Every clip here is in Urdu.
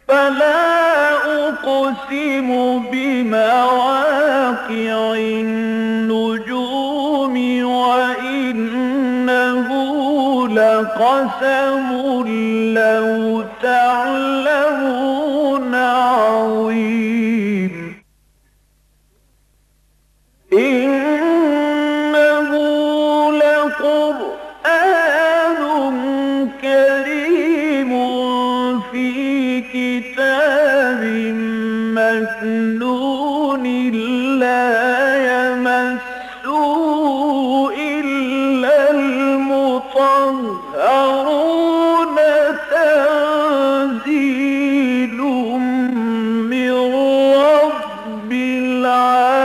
فلا أقسم بمواقع النجوم وإنه لقسم لو تعلمون عظيم إنه لقرآن كريم في كتاب مكنون لا يمسه إلا المطهرون تنزيل من رب العالمين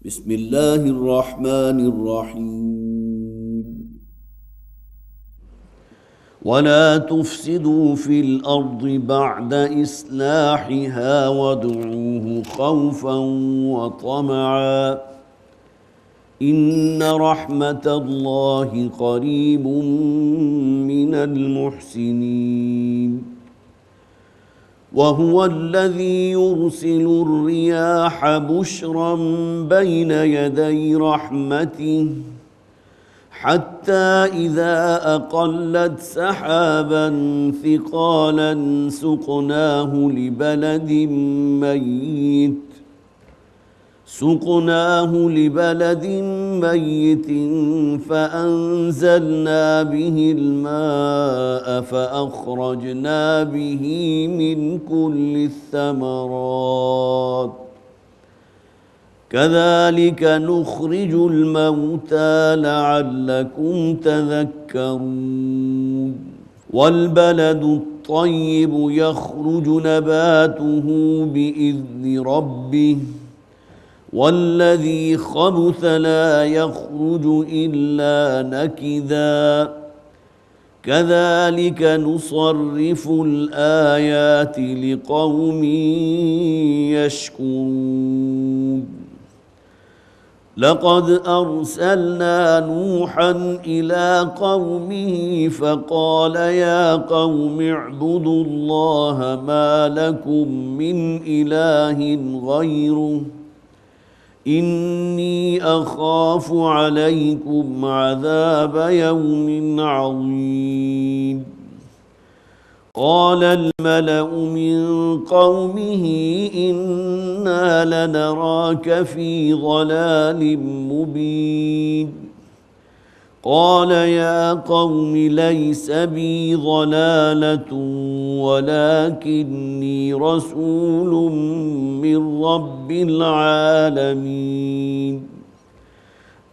بسم الله الرحمن الرحيم ولا تفسدوا في الأرض بعد إصلاحها وادعوه خوفا وطمعا إن رحمة الله قريب من المحسنين وهو الذي يرسل الرياح بشرا بين يدي رحمته حتى إذا أقلت سحابا ثقالا سقناه لبلد ميت فأنزلنا به الماء فأخرجنا به من كل الثمرات كذلك نخرج الموتى لعلكم تذكرون والبلد الطيب يخرج نباته بإذن ربه والذي خبث لا يخرج إلا نكدا كذلك نصرف الآيات لقوم يشكرون لقد أرسلنا نوحا إلى قومه فقال يا قوم اعبدوا الله ما لكم من إله غيره إني أخاف عليكم عذاب يوم عظيم قال الملأ من قومه إنا لنراك في ضلال مبين قال يا قوم ليس بي ضلالة ولكني رسول من رب العالمين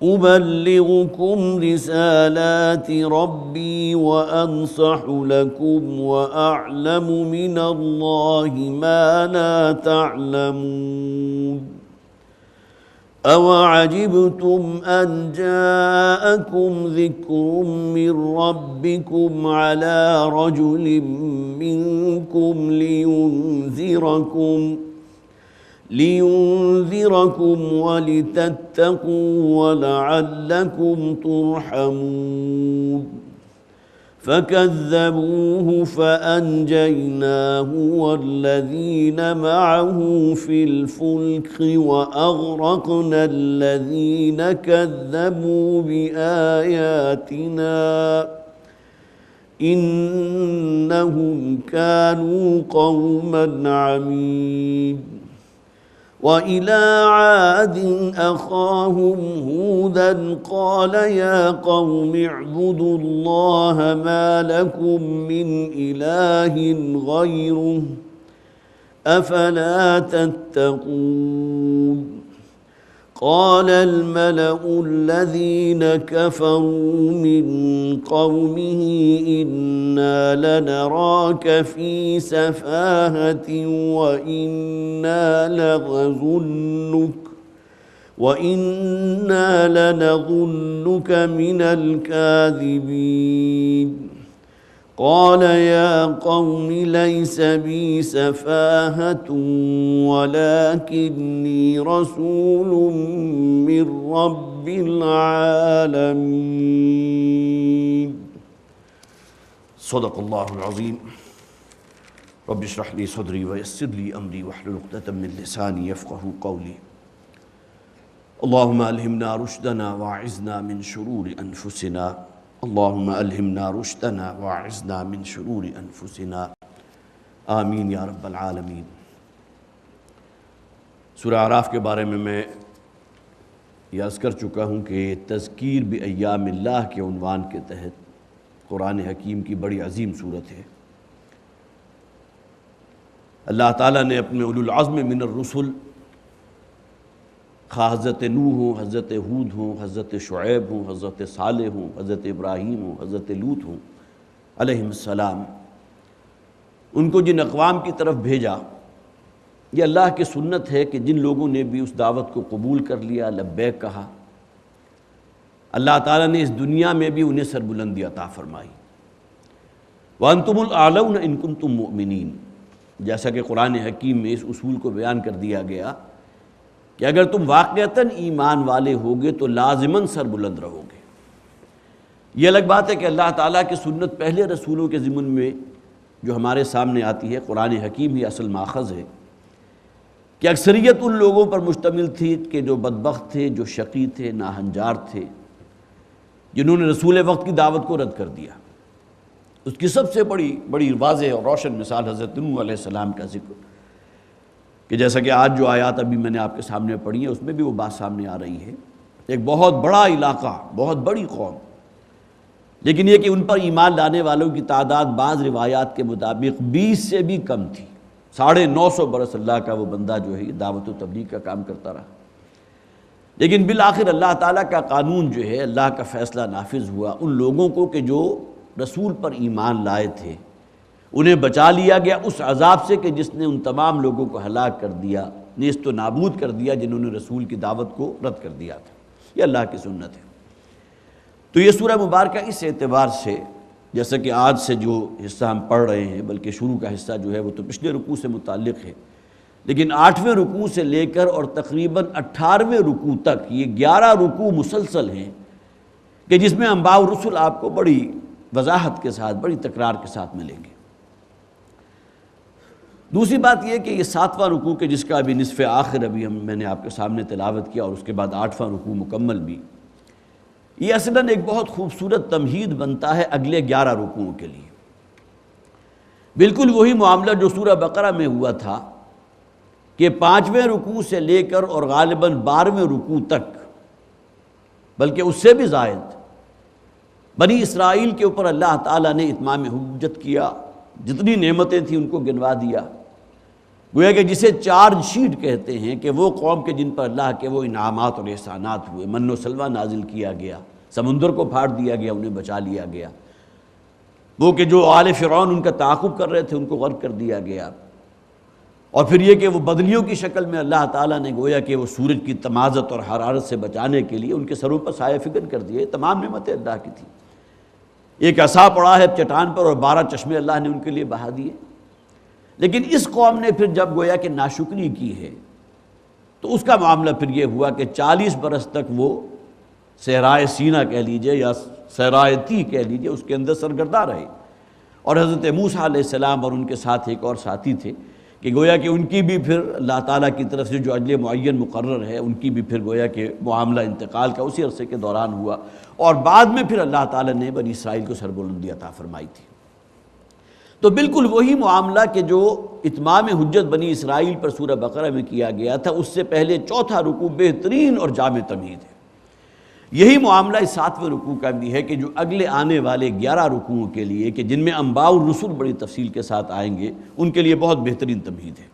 أبلغكم رسالات ربي وأنصح لكم وأعلم من الله ما لا تعلمون أوعجبتم أن جاءكم ذكر من ربكم على رجل منكم لينذركم ولتتقوا ولعلكم ترحمون فكذبوه فأنجيناه والذين معه في الفلك وأغرقنا الذين كذبوا بآياتنا إنهم كانوا قوما عمين وإلى عاد أخاهم هودا قال يا قوم اعبدوا الله ما لكم من إله غيره أفلا تتقون قال الملأ الذين كفروا من قومه إنا لنراك في سفاهة وإنا لنظنك من الكاذبين قال يا قوم ليس بي سفاهة ولكني رسول من رب العالمين صدق الله العظيم رب اشرح لي صدري ويسر لي أمري واحلل عقدة من لساني يفقهوا قولي اللهم ألهمنا رشدنا واعذنا من شرور أنفسنا اللهم ألهمنا رشدنا واعذنا من شرور أنفسنا آمین یا رب العالمین۔ سورہ اعراف کے بارے میں یہ عرض کر چکا ہوں کہ تذکیر بایام اللہ کے عنوان کے تحت قرآن حکیم کی بڑی عظیم صورت ہے۔ اللہ تعالیٰ نے اپنے اولو العزم من الرسل، خواہ حضرت نوح ہوں، حضرت ہود ہوں، حضرت شعیب ہوں، حضرت صالح ہوں، حضرت ابراہیم ہوں، حضرت لوط ہوں علیہم السلام، ان کو جن اقوام کی طرف بھیجا، یہ اللہ کی سنت ہے کہ جن لوگوں نے بھی اس دعوت کو قبول کر لیا، لبیک کہا، اللہ تعالیٰ نے اس دنیا میں بھی انہیں سربلندی عطا فرمائی۔ وَأَنْتُمُ الْأَعْلَوْنَ إِن كُنتُم مُؤْمِنِينَ، جیسا کہ قرآن حکیم میں اس اصول کو بیان کر دیا گیا کہ اگر تم واقعتاً ایمان والے ہوگے تو لازماً سربلند رہو گے۔ یہ الگ بات ہے کہ اللہ تعالیٰ کی سنت پہلے رسولوں کے ضمن میں جو ہمارے سامنے آتی ہے، قرآن حکیم ہی اصل ماخذ ہے، کہ اکثریت ان لوگوں پر مشتمل تھی کہ جو بدبخت تھے، جو شقی تھے، ناہنجار تھے، جنہوں نے رسول وقت کی دعوت کو رد کر دیا۔ اس کی سب سے بڑی واضح اور روشن مثال حضرت نوح علیہ السلام کا ذکر، کہ جیسا کہ آج جو آیات ابھی میں نے آپ کے سامنے پڑھی ہیں اس میں بھی وہ بات سامنے آ رہی ہے۔ ایک بہت بڑا علاقہ، بہت بڑی قوم، لیکن یہ کہ ان پر ایمان لانے والوں کی تعداد بعض روایات کے مطابق 20 سے بھی کم تھی۔ 950 برس اللہ کا وہ بندہ جو ہے دعوت و تبلیغ کا کام کرتا رہا، لیکن بالآخر اللہ تعالیٰ کا قانون جو ہے، اللہ کا فیصلہ نافذ ہوا ان لوگوں کو کہ جو رسول پر ایمان لائے تھے، انہیں بچا لیا گیا اس عذاب سے کہ جس نے ان تمام لوگوں کو ہلاک کر دیا، نیست و نابود کر دیا جنہوں نے رسول کی دعوت کو رد کر دیا تھا۔ یہ اللہ کی سنت ہے۔ تو یہ سورہ مبارکہ اس اعتبار سے، جیسا کہ آج سے جو حصہ ہم پڑھ رہے ہیں، بلکہ شروع کا حصہ جو ہے وہ تو پچھلے رکوع سے متعلق ہے، لیکن 8ویں رکوع سے لے کر اور تقریباً 18ویں رکوع تک یہ 11 رکوع مسلسل ہیں کہ جس میں انباء الرسل آپ کو بڑی وضاحت کے ساتھ، بڑی تکرار کے ساتھ ملیں گے۔ دوسری بات یہ کہ یہ 7واں رکوع کہ جس کا ابھی نصف آخر ابھی میں نے آپ کے سامنے تلاوت کیا، اور اس کے بعد 8واں رکوع مکمل بھی، یہ اصلاً ایک بہت خوبصورت تمہید بنتا ہے اگلے 11 رکوعوں کے لیے۔ بالکل وہی معاملہ جو سورہ بقرہ میں ہوا تھا کہ 5ویں رکوع سے لے کر اور غالباً 12ویں رکوع تک، بلکہ اس سے بھی زائد، بنی اسرائیل کے اوپر اللہ تعالیٰ نے اتمام حجت کیا، جتنی نعمتیں تھیں ان کو گنوا دیا۔ گویا کہ جسے چارج شیٹ کہتے ہیں کہ وہ قوم کے جن پر اللہ کے وہ انعامات اور احسانات ہوئے، من و سلوہ نازل کیا گیا، سمندر کو پھاڑ دیا گیا، انہیں بچا لیا گیا، وہ کہ جو آل فرعون ان کا تعاقب کر رہے تھے ان کو غرق کر دیا گیا، اور پھر یہ کہ وہ بدلیوں کی شکل میں اللہ تعالیٰ نے گویا کہ وہ سورج کی تمازت اور حرارت سے بچانے کے لیے ان کے سروں پر سایہ فکن کر دیے۔ تمام نعمتیں اللہ کی تھیں۔ ایک عصا پڑا ہے چٹان پر اور 12 چشمے اللہ نے ان کے لیے بہا دیے۔ لیکن اس قوم نے پھر جب گویا کہ ناشکری کی ہے تو اس کا معاملہ پھر یہ ہوا کہ 40 برس تک وہ صحرائے سینا کہہ لیجئے یا صحرائے تی کہہ لیجئے اس کے اندر سرگردہ رہے، اور حضرت موسیٰ علیہ السلام اور ان کے ساتھ ایک اور ساتھی تھے کہ گویا کہ ان کی بھی پھر اللہ تعالیٰ کی طرف سے جو اجل معین مقرر ہے ان کی بھی پھر گویا کہ معاملہ انتقال کا اسی عرصے کے دوران ہوا، اور بعد میں پھر اللہ تعالیٰ نے بنی اسرائیل کو سربلندی عطا فرمائی تھی۔ تو بالکل وہی معاملہ کہ جو اتمام حجت بنی اسرائیل پر سورہ بقرہ میں کیا گیا تھا، اس سے پہلے 4تھا رکوع بہترین اور جامع تمہید ہے۔ یہی معاملہ اس 7ویں رکوع کا بھی ہے کہ جو اگلے آنے والے 11 رکوعوں کے لیے کہ جن میں انباء الرسل بڑی تفصیل کے ساتھ آئیں گے، ان کے لیے بہت بہترین تمہید ہے۔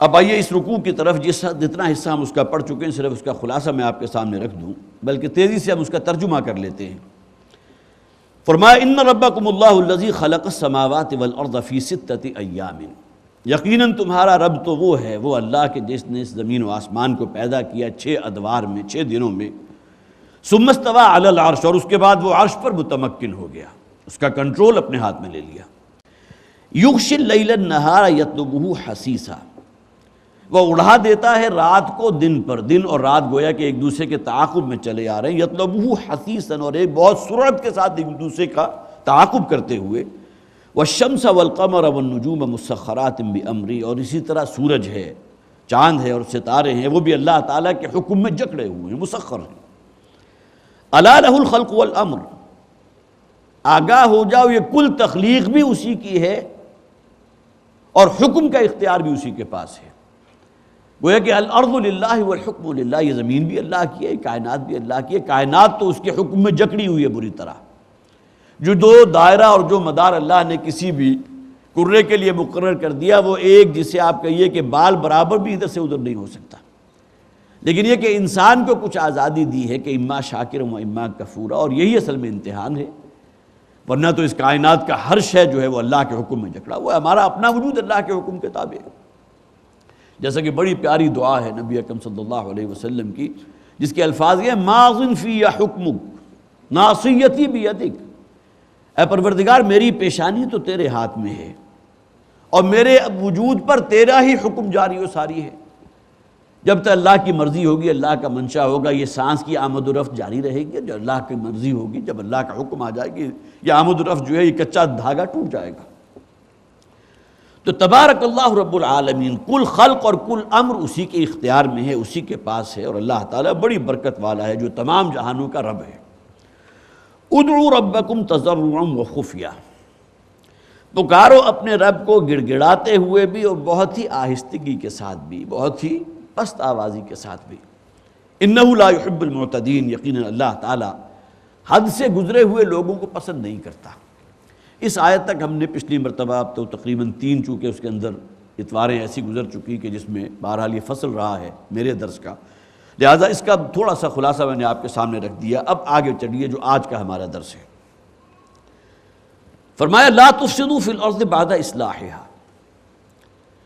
اب آئیے اس رکوع کی طرف، جتنا حصہ ہم اس کا پڑھ چکے ہیں صرف اس کا خلاصہ میں آپ کے سامنے رکھ دوں، بلکہ تیزی سے ہم اس کا ترجمہ کر لیتے ہیں۔ فرمایا ان ربکم اللہ الذی خلق السماوات والارض فی ستۃ ایام، یقیناً تمہارا رب تو وہ ہے، وہ اللہ کے جس نے اس زمین و آسمان کو پیدا کیا 6 ادوار میں، 6 دنوں میں، ثم استوى علی العرش، اور اس کے بعد وہ عرش پر متمکن ہو گیا، اس کا کنٹرول اپنے ہاتھ میں لے لیا۔ یغشی اللیل النہار یطلبہ حثیثا، وہ اڑا دیتا ہے رات کو دن پر، دن اور رات گویا کہ ایک دوسرے کے تعاقب میں چلے آ رہے ہیں، یطلبہ حثیثا، اور ایک بہت سرعت کے ساتھ ایک دوسرے کا تعاقب کرتے ہوئے، والشمس والقمر والنجوم مسخرات بامری، اور اسی طرح سورج ہے، چاند ہے اور ستارے ہیں، وہ بھی اللہ تعالیٰ کے حکم میں جکڑے ہوئے ہیں، مسخر ہیں۔ الا لہ الخلق والامر، آگاہ ہو جاؤ یہ کل تخلیق بھی اسی کی ہے اور حکم کا اختیار بھی اسی کے پاس ہے۔ گویا کہ الارض للہ والحکم للہ، یہ زمین بھی اللہ کی ہے، کائنات بھی اللہ کی ہے، کائنات تو اس کے حکم میں جکڑی ہوئی ہے بری طرح۔ جو دو دائرہ اور جو مدار اللہ نے کسی بھی کرے کے لیے مقرر کر دیا، وہ ایک جسے آپ کہیے کہ بال برابر بھی ادھر سے ادھر نہیں ہو سکتا، لیکن یہ کہ انسان کو کچھ آزادی دی ہے کہ اما شاکر و اما کفورا، اور یہی اصل میں امتحان ہے، ورنہ تو اس کائنات کا ہر شے جو ہے وہ اللہ کے حکم میں جکڑا ہوا ہے، ہمارا اپنا وجود اللہ کے حکم کے تابع ہے۔ جیسا کہ بڑی پیاری دعا ہے نبی اکرم صلی اللہ علیہ وسلم کی، جس کے الفاظ یہ ماضٍ فی حکمک ناصیتی بیدک، اے پروردگار میری پیشانی تو تیرے ہاتھ میں ہے اور میرے وجود پر تیرا ہی حکم جاری و ساری ہے، جب تک اللہ کی مرضی ہوگی، اللہ کا منشا ہوگا، یہ سانس کی آمد و رفت جاری رہے گی، جو اللہ کی مرضی ہوگی، جب اللہ کا حکم آ جائے گی یہ آمد و رفت جو ہے یہ کچا دھاگا ٹوٹ جائے گا۔ تو تبارک اللہ رب العالمین، کل خلق اور کل امر اسی کے اختیار میں ہے، اسی کے پاس ہے، اور اللہ تعالیٰ بڑی برکت والا ہے جو تمام جہانوں کا رب ہے۔ ادعوا ربکم تضرعا وخفیہ، پکارو اپنے رب کو گڑ گڑاتے ہوئے بھی اور بہت ہی آہستگی کے ساتھ بھی، بہت ہی پست آوازی کے ساتھ بھی۔ انہ لا يحب المعتدین، یقیناً اللہ تعالیٰ حد سے گزرے ہوئے لوگوں کو پسند نہیں کرتا۔ اس آیت تک ہم نے پچھلی مرتبہ اب تو تقریباً 3 چونکہ اس کے اندر اتواریں ایسی گزر چکی کہ جس میں بہرحال یہ فصل رہا ہے میرے درس کا، لہٰذا اس کا تھوڑا سا خلاصہ میں نے آپ کے سامنے رکھ دیا۔ اب آگے چلیے جو آج کا ہمارا درس ہے۔ فرمایا لا تفسدوا فی الارض بعد اصلاحها،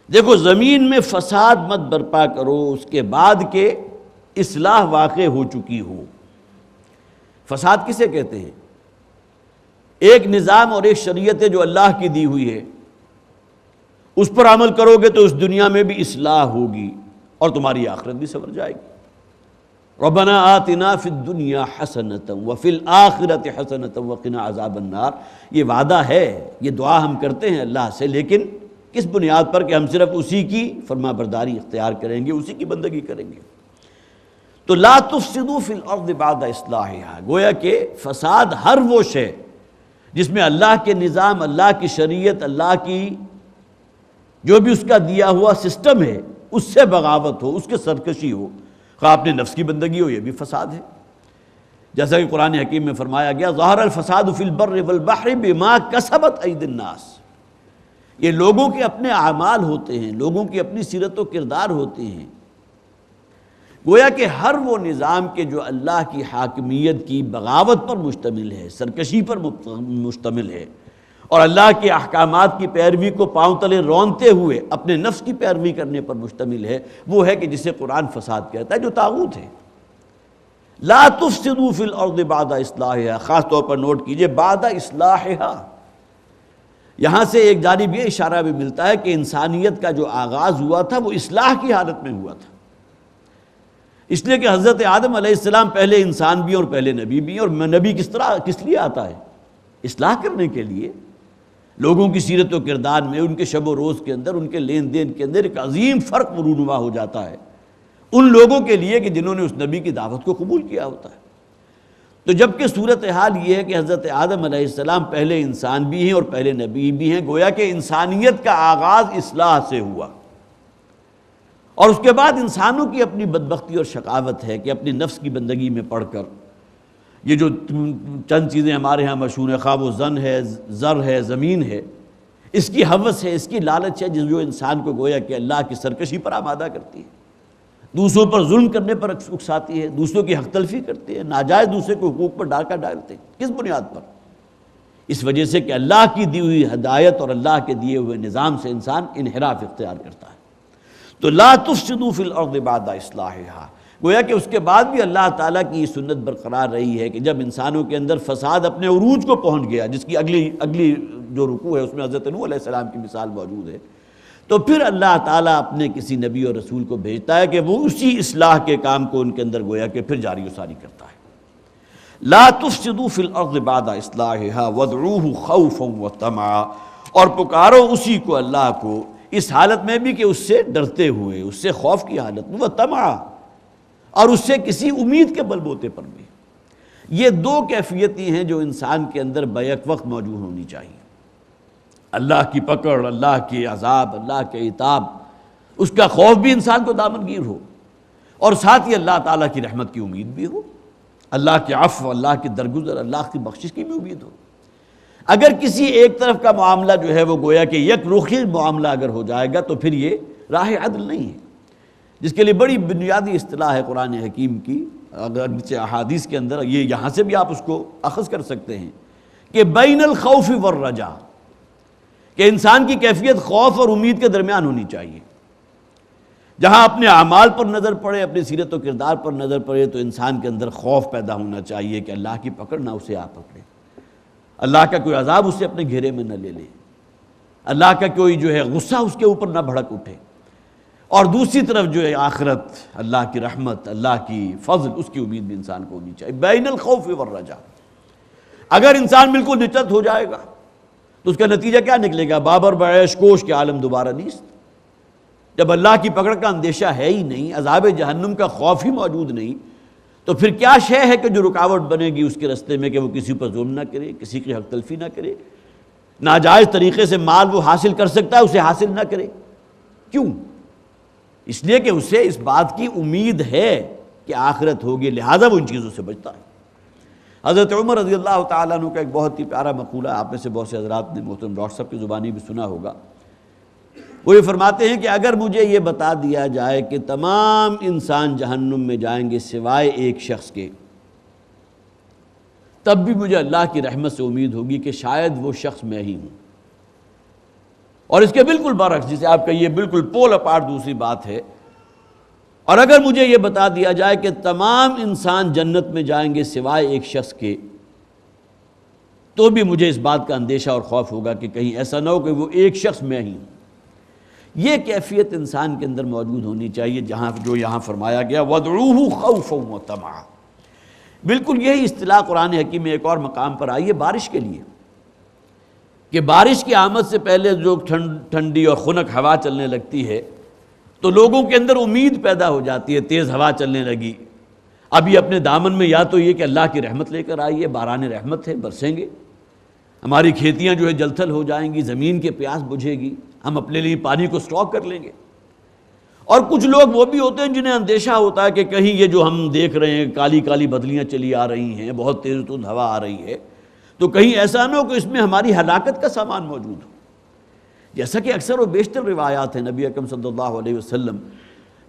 دیکھو زمین میں فساد مت برپا کرو اس کے بعد کہ اصلاح واقع ہو چکی ہو۔ فساد کسے کہتے ہیں؟ ایک نظام اور ایک شریعت جو اللہ کی دی ہوئی ہے، اس پر عمل کرو گے تو اس دنیا میں بھی اصلاح ہوگی اور تمہاری آخرت بھی سنور جائے گی۔ ربنا آتنا فی الدنیا حسنۃ وفی الآخرۃ حسنۃ وقنا عذاب النار، یہ وعدہ ہے، یہ دعا ہم کرتے ہیں اللہ سے، لیکن کس بنیاد پر کہ ہم صرف اسی کی فرما برداری اختیار کریں گے، اسی کی بندگی کریں گے۔ تو لا تفسدوا فی الارض بعد اصلاحها، گویا کہ فساد ہر وہ شے جس میں اللہ کے نظام، اللہ کی شریعت، اللہ کی جو بھی اس کا دیا ہوا سسٹم ہے اس سے بغاوت ہو، اس کے سرکشی ہو، خواہ اپنے نفس کی بندگی ہو، یہ بھی فساد ہے۔ جیسا کہ قرآن حکیم میں فرمایا گیا ظہر الفساد فی البر والبحر بما کسبت ایدی الناس، یہ لوگوں کے اپنے اعمال ہوتے ہیں، لوگوں کی اپنی سیرت و کردار ہوتے ہیں۔ گویا کہ ہر وہ نظام کے جو اللہ کی حاکمیت کی بغاوت پر مشتمل ہے، سرکشی پر مشتمل ہے، اور اللہ کے احکامات کی پیروی کو پاؤں تلے رونتے ہوئے اپنے نفس کی پیروی کرنے پر مشتمل ہے، وہ ہے کہ جسے قرآن فساد کہتا ہے، جو طاغوت ہے۔ لا تفسدوا فی الارض بعد اصلاحها، خاص طور پر نوٹ کیجئے بعد اصلاحها، یہاں سے ایک جانب یہ اشارہ بھی ملتا ہے کہ انسانیت کا جو آغاز ہوا تھا وہ اصلاح کی حالت میں ہوا تھا، اس لیے کہ حضرت آدم علیہ السلام پہلے انسان بھی اور پہلے نبی بھی، اور نبی کس لیے آتا ہے؟ اصلاح کرنے کے لیے، لوگوں کی سیرت و کردار میں، ان کے شب و روز کے اندر، ان کے لین دین کے اندر ایک عظیم فرق رونما ہو جاتا ہے ان لوگوں کے لیے کہ جنہوں نے اس نبی کی دعوت کو قبول کیا ہوتا ہے۔ تو جبکہ صورتحال یہ ہے کہ حضرت آدم علیہ السلام پہلے انسان بھی ہیں اور پہلے نبی بھی ہیں، گویا کہ انسانیت کا آغاز اصلاح سے ہوا، اور اس کے بعد انسانوں کی اپنی بدبختی اور شقاوت ہے کہ اپنی نفس کی بندگی میں پڑھ کر یہ جو چند چیزیں ہمارے ہاں مشہور ہیں، خواہ وہ زن ہے، زر ہے، زمین ہے، اس کی ہوس ہے، اس کی لالچ ہے جو انسان کو گویا کہ اللہ کی سرکشی پر آمادہ کرتی ہے، دوسروں پر ظلم کرنے پر اکساتی ہے، دوسروں کی حق تلفی کرتی ہے، ناجائز دوسرے کو حقوق پر ڈاکہ ڈالتے ہیں۔ کس بنیاد پر؟ اس وجہ سے کہ اللہ کی دی ہوئی ہدایت اور اللہ کے دیے ہوئے نظام سے انسان انحراف اختیار کرتا ہے۔ تو لا تفسدوا فی الارض بعد اصلاحها، گویا کہ اس کے بعد بھی اللہ تعالیٰ کی یہ سنت برقرار رہی ہے کہ جب انسانوں کے اندر فساد اپنے عروج کو پہنچ گیا، جس کی اگلی جو رکوع ہے اس میں حضرت نوح علیہ السلام کی مثال موجود ہے، تو پھر اللہ تعالیٰ اپنے کسی نبی اور رسول کو بھیجتا ہے کہ وہ اسی اصلاح کے کام کو ان کے اندر گویا کہ پھر جاری و ساری کرتا ہے۔ لا تفسدوا فی الارض بعد اصلاحها وادعوه خوفا وطمعا، اور پکارو اسی کو، اللہ کو، اس حالت میں بھی کہ اس سے ڈرتے ہوئے، اس سے خوف کی حالت میں، وطمعا، اور اس سے کسی امید کے بل بوتے پر بھی۔ یہ دو کیفیتیں ہیں جو انسان کے اندر بیک وقت موجود ہونی چاہیے، اللہ کی پکڑ، اللہ کی عذاب، اللہ کے عتاب، اس کا خوف بھی انسان کو دامنگیر ہو، اور ساتھ ہی اللہ تعالیٰ کی رحمت کی امید بھی ہو، اللہ کے عفو، اللہ کی درگزر، اللہ کی بخشش کی بھی امید ہو۔ اگر کسی ایک طرف کا معاملہ جو ہے وہ گویا کہ یک رخی معاملہ اگر ہو جائے گا تو پھر یہ راہ عدل نہیں ہے، جس کے لیے بڑی بنیادی اصطلاح ہے قرآن حکیم کی، اگر نیچے احادیث کے اندر یہ یہاں سے بھی آپ اس کو اخذ کر سکتے ہیں کہ بین الخوف والرجا، کہ انسان کی کیفیت خوف اور امید کے درمیان ہونی چاہیے۔ جہاں اپنے اعمال پر نظر پڑے، اپنی سیرت و کردار پر نظر پڑے، تو انسان کے اندر خوف پیدا ہونا چاہیے کہ اللہ کی پکڑ نہ اسے آ پکڑے، اللہ کا کوئی عذاب اسے اپنے گھیرے میں نہ لے لے، اللہ کا کوئی جو ہے غصہ اس کے اوپر نہ بھڑک اٹھے، اور دوسری طرف جو ہے آخرت، اللہ کی رحمت، اللہ کی فضل، اس کی امید بھی انسان کو ہونی چاہیے، بین الخوف والرجا۔ اگر انسان بالکل نچت ہو جائے گا تو اس کا نتیجہ کیا نکلے گا؟ بابر بعیش کوش کے عالم دوبارہ نیست۔ جب اللہ کی پکڑ کا اندیشہ ہے ہی نہیں، عذاب جہنم کا خوف ہی موجود نہیں، تو پھر کیا شے ہے کہ جو رکاوٹ بنے گی اس کے رستے میں کہ وہ کسی پر ظلم نہ کرے، کسی کی حق تلفی نہ کرے، ناجائز طریقے سے مال وہ حاصل کر سکتا ہے اسے حاصل نہ کرے؟ کیوں؟ اس لیے کہ اسے اس بات کی امید ہے کہ آخرت ہوگی، لہذا وہ ان چیزوں سے بچتا ہے۔ حضرت عمر رضی اللہ تعالیٰ عنہ کا ایک بہت ہی پیارا مقولہ آپ میں سے بہت سے حضرات نے محترم ڈاکٹر صاحب کی زبانی بھی سنا ہوگا۔ وہ یہ فرماتے ہیں کہ اگر مجھے یہ بتا دیا جائے کہ تمام انسان جہنم میں جائیں گے سوائے ایک شخص کے، تب بھی مجھے اللہ کی رحمت سے امید ہوگی کہ شاید وہ شخص میں ہی ہوں۔ اور اس کے بالکل برعکس، جسے آپ کہیے بالکل پول اپارٹ دوسری بات ہے، اور اگر مجھے یہ بتا دیا جائے کہ تمام انسان جنت میں جائیں گے سوائے ایک شخص کے، تو بھی مجھے اس بات کا اندیشہ اور خوف ہوگا کہ کہیں ایسا نہ ہو کہ وہ ایک شخص میں ہی ہوں۔ یہ کیفیت انسان کے اندر موجود ہونی چاہیے، جو یہاں فرمایا گیا وَادْعُوهُ خَوْفًا وَطَمَعًا۔ بالکل یہی اصطلاح قرآن حکیم میں ایک اور مقام پر آئی ہے بارش کے لیے، کہ بارش کی آمد سے پہلے جو ٹھنڈی اور خنک ہوا چلنے لگتی ہے تو لوگوں کے اندر امید پیدا ہو جاتی ہے، تیز ہوا چلنے لگی، اب یہ اپنے دامن میں یا تو یہ کہ اللہ کی رحمت لے کر آئی ہے، باران رحمت ہے، برسیں گے، ہماری کھیتیاں جو ہے جل تھل ہو جائیں گی، زمین کے پیاس بجھے گی، ہم اپنے لیے پانی کو سٹاک کر لیں گے۔ اور کچھ لوگ وہ بھی ہوتے ہیں جنہیں اندیشہ ہوتا ہے کہ کہیں یہ جو ہم دیکھ رہے ہیں کالی کالی بدلیاں چلی آ رہی ہیں، بہت تیز تند ہوا آ رہی ہے، تو کہیں ایسا نہ ہو کہ اس میں ہماری ہلاکت کا سامان موجود ہو۔ جیسا کہ اکثر و بیشتر روایات ہیں، نبی اکرم صلی اللہ علیہ وسلم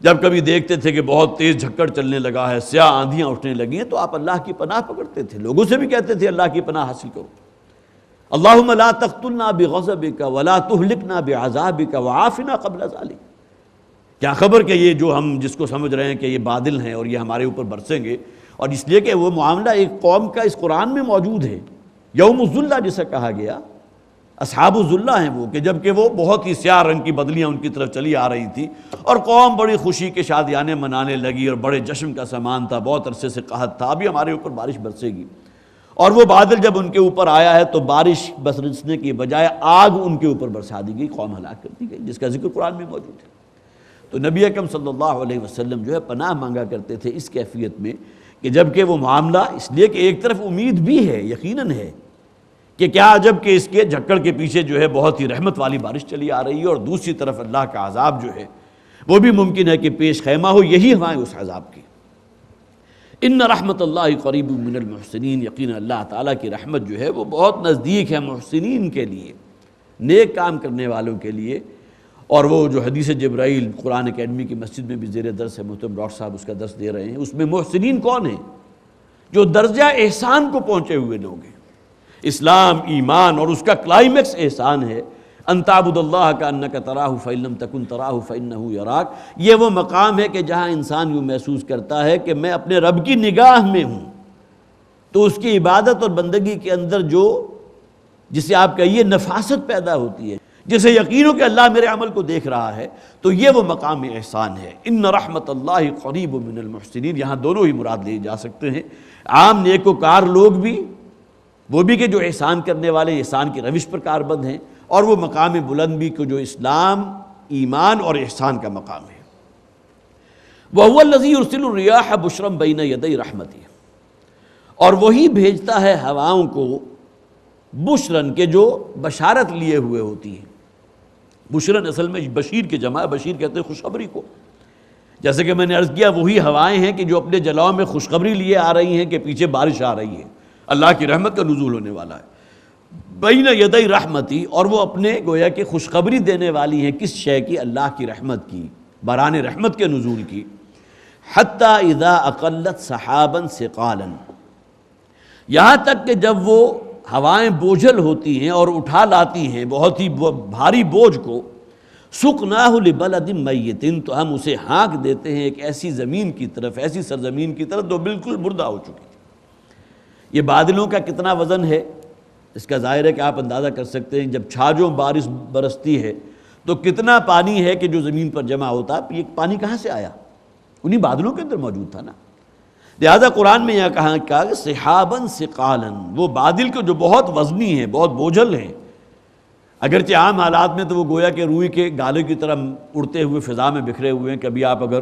جب کبھی دیکھتے تھے کہ بہت تیز جھکڑ چلنے لگا ہے، سیاہ آندھیاں اٹھنے لگی ہیں، تو آپ اللہ کی پناہ پکڑتے تھے، لوگوں سے بھی کہتے تھے اللہ کی پناہ حاصل کرو، اللہم لا تقتلنا بغضبک ولا تہلکنا بعذابک وعافنا قبل ذلک۔ کیا خبر کہ یہ جو ہم جس کو سمجھ رہے ہیں کہ یہ بادل ہیں اور یہ ہمارے اوپر برسیں گے، اور اس لیے کہ وہ معاملہ ایک قوم کا اس قرآن میں موجود ہے، یوم الذلہ جسے کہا گیا، اصحاب الذلہ ہیں وہ، کہ جب کہ وہ بہت ہی سیاہ رنگ کی بدلیاں ان کی طرف چلی آ رہی تھی اور قوم بڑی خوشی کے شادیانے منانے لگی اور بڑے جشن کا سامان تھا، بہت عرصے سے قحط تھا، ابھی ہمارے اوپر بارش برسے گی، اور وہ بادل جب ان کے اوپر آیا ہے تو بارش برسنے کی بجائے آگ ان کے اوپر برسا دی گئی، قوم ہلاک کر دی گئی، جس کا ذکر قرآن میں موجود ہے۔ تو نبی اکرم صلی اللہ علیہ وسلم جو ہے پناہ مانگا کرتے تھے اس کیفیت میں کہ جب کہ وہ معاملہ، اس لیے کہ ایک طرف امید بھی ہے، یقیناً ہے کہ کیا عجب کہ اس کے جھکڑ کے پیچھے جو ہے بہت ہی رحمت والی بارش چلی آ رہی ہے، اور دوسری طرف اللہ کا عذاب جو ہے وہ بھی ممکن ہے کہ پیش خیمہ ہو، یہی ہوائیں اس عذاب کی۔ ان رحمت اللہ قریب من المحسنین، یقینا اللہ تعالیٰ کی رحمت جو ہے وہ بہت نزدیک ہے محسنین کے لیے۔ نیک کام کرنے والوں کے لیے۔ اور وہ جو حدیث جبرائیل قرآن اکیڈمی کی مسجد میں بھی زیر درس ہے، محترم ڈاکٹر صاحب اس کا درس دے رہے ہیں، اس میں محسنین کون ہیں؟ جو درجہ احسان کو پہنچے ہوئے لوگ ہیں۔ اسلام، ایمان اور اس کا کلائمیکس احسان ہے، ان تعبد اللہ کانک تراہ فإن لم تکن تراہ فإنہ یراک۔ یہ وہ مقام ہے کہ جہاں انسان یوں محسوس کرتا ہے کہ میں اپنے رب کی نگاہ میں ہوں۔ تو اس کی عبادت اور بندگی کے اندر جسے آپ کہیے نفاست پیدا ہوتی ہے، جسے یقین ہو کہ اللہ میرے عمل کو دیکھ رہا ہے، تو یہ وہ مقام احسان ہے۔ ان رحمت اللہ قریب من المحسنین، یہاں دونوں ہی مراد لیے جا سکتے ہیں، عام نیکوکار لوگ بھی، وہ بھی کہ جو احسان کرنے والے احسان کی روش پر کاربند ہیں، اور وہ مقام بلند بھی کہ جو اسلام، ایمان اور احسان کا مقام ہے۔ وَهُوَ الَّذِي يُرْسِلُ الرِّيَاحَ بُشْرًا بَيْنَ يَدَيْ رَحْمَتِهِ، اور وہی بھیجتا ہے ہواؤں کو بشرن کے جو بشارت لیے ہوئے ہوتی ہیں۔ بشرن اصل میں بشیر کے جمع، بشیر کہتے ہیں خوشخبری کو، جیسے کہ میں نے عرض کیا وہی ہوائیں ہیں کہ جو اپنے جلاؤں میں خوشخبری لیے آ رہی ہیں کہ پیچھے بارش آ رہی ہے، اللہ کی رحمت کا نزول ہونے والا ہے۔ بین یدی رحمتی، اور وہ اپنے گویا کہ خوشخبری دینے والی ہیں کس شے کی؟ اللہ کی رحمت کی، باران رحمت کے نزول کی۔ حتی اذا اقلت سحابا ثقالا، یہاں تک کہ جب وہ ہوائیں بوجھل ہوتی ہیں اور اٹھا لاتی ہیں بہت ہی بھاری بوجھ کو، سقناہ لبلد میت، تو ہم اسے ہانک دیتے ہیں ایک ایسی زمین کی طرف، ایسی سرزمین کی طرف جو بالکل مردہ ہو چکی تھی۔ یہ بادلوں کا کتنا وزن ہے اس کا ظاہر ہے کہ آپ اندازہ کر سکتے ہیں، جب چھاجوں بارش برستی ہے تو کتنا پانی ہے کہ جو زمین پر جمع ہوتا ہے۔ یہ پانی کہاں سے آیا؟ انہی بادلوں کے اندر موجود تھا نا۔ لہذا قرآن میں یہاں کہا کہ سحاباً ثقالاً، وہ بادل کے جو بہت وزنی ہیں، بہت بوجھل ہیں، اگرچہ عام حالات میں تو وہ گویا کہ روئی کے گالے کی طرح اڑتے ہوئے فضا میں بکھرے ہوئے ہیں۔ کبھی آپ اگر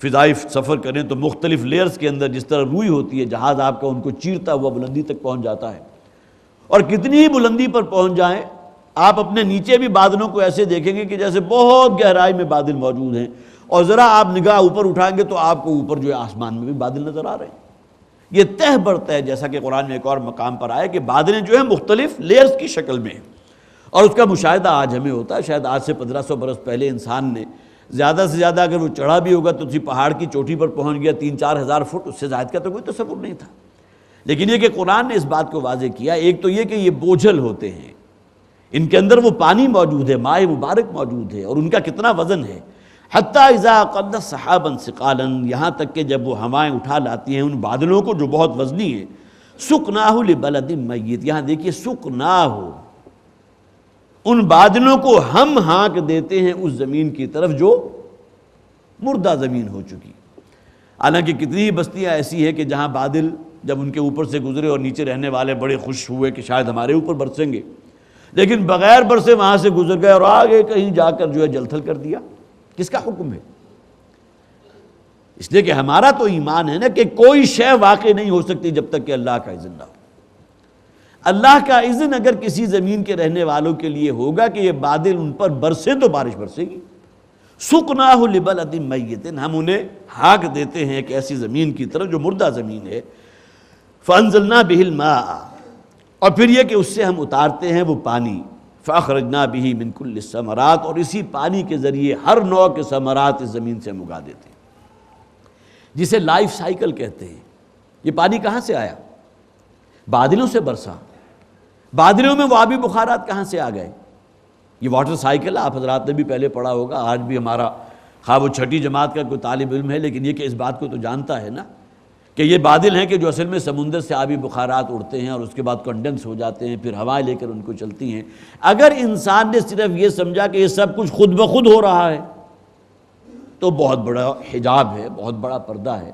فضائی سفر کریں تو مختلف لیئرز کے اندر جس طرح روئی ہوتی ہے، جہاز آپ کا ان کو چیرتا ہوا بلندی تک پہنچ جاتا ہے، اور کتنی ہی بلندی پر پہنچ جائیں آپ اپنے نیچے بھی بادلوں کو ایسے دیکھیں گے کہ جیسے بہت گہرائی میں بادل موجود ہیں، اور ذرا آپ نگاہ اوپر اٹھائیں گے تو آپ کو اوپر جو ہے آسمان میں بھی بادل نظر آ رہے ہیں۔ یہ تہ برتہ ہے، جیسا کہ قرآن میں ایک اور مقام پر آیا کہ بادلیں جو ہیں مختلف لیئرز کی شکل میں ہیں، اور اس کا مشاہدہ آج ہمیں ہوتا ہے۔ شاید آج سے 1500 برس پہلے انسان نے زیادہ سے زیادہ اگر وہ چڑھا بھی ہوگا تو اسی پہاڑ کی چوٹی پر پہنچ گیا 3-4 ہزار فٹ، اس سے زائد کا تو کوئی تصور نہیں تھا۔ لیکن یہ کہ قرآن نے اس بات کو واضح کیا، ایک تو یہ کہ یہ بوجھل ہوتے ہیں، ان کے اندر وہ پانی موجود ہے، ماء مبارک موجود ہے، اور ان کا کتنا وزن ہے۔ حتی اذا قلت سحابا ثقالا، یہاں تک کہ جب وہ ہوائیں اٹھا لاتی ہیں ان بادلوں کو جو بہت وزنی ہیں، سقناہ لبلد میت، یہاں دیکھیے سقناہ، ان بادلوں کو ہم ہانک دیتے ہیں اس زمین کی طرف جو مردہ زمین ہو چکی۔ حالانکہ کتنی بستیاں ایسی ہیں کہ جہاں بادل جب ان کے اوپر سے گزرے اور نیچے رہنے والے بڑے خوش ہوئے کہ شاید ہمارے اوپر برسیں گے، لیکن بغیر برسے وہاں سے گزر گئے اور آگے کہیں جا کر جو ہے جل تھل کر دیا۔ کس کا حکم ہے؟ اس لیے کہ ہمارا تو ایمان ہے نا کہ کوئی شے واقع نہیں ہو سکتی جب تک کہ اللہ کا اذن نہ ہو۔ اللہ کا اذن اگر کسی زمین کے رہنے والوں کے لیے ہوگا کہ یہ بادل ان پر برسے تو بارش برسے گی۔ سقناہ لبلد میت، ہم انہیں ہانک دیتے ہیں ایک ایسی زمین کی طرف جو مردہ زمین ہے۔ فانزلنا بہ الماء، اور پھر یہ کہ اس سے ہم اتارتے ہیں وہ پانی، فاخرجنا بہ من کل الثمرات، اور اسی پانی کے ذریعے ہر نوع کے ثمرات اس زمین سے ہم اگا دیتے ہیں، جسے لائف سائیکل کہتے ہیں۔ یہ پانی کہاں سے آیا؟ بادلوں سے برسا۔ بادلوں میں وہ آبی بخارات کہاں سے آ گئے؟ یہ واٹر سائیکل آپ حضرات نے بھی پہلے پڑھا ہوگا، آج بھی ہمارا خواہ وہ چھٹی جماعت کا کوئی طالب علم ہے لیکن یہ کہ اس بات کو تو جانتا ہے نا کہ یہ بادل ہیں کہ جو اصل میں سمندر سے آبی بخارات اڑتے ہیں اور اس کے بعد کنڈنس ہو جاتے ہیں، پھر ہوائیں لے کر ان کو چلتی ہیں۔ اگر انسان نے صرف یہ سمجھا کہ یہ سب کچھ خود بخود ہو رہا ہے تو بہت بڑا حجاب ہے، بہت بڑا پردہ ہے۔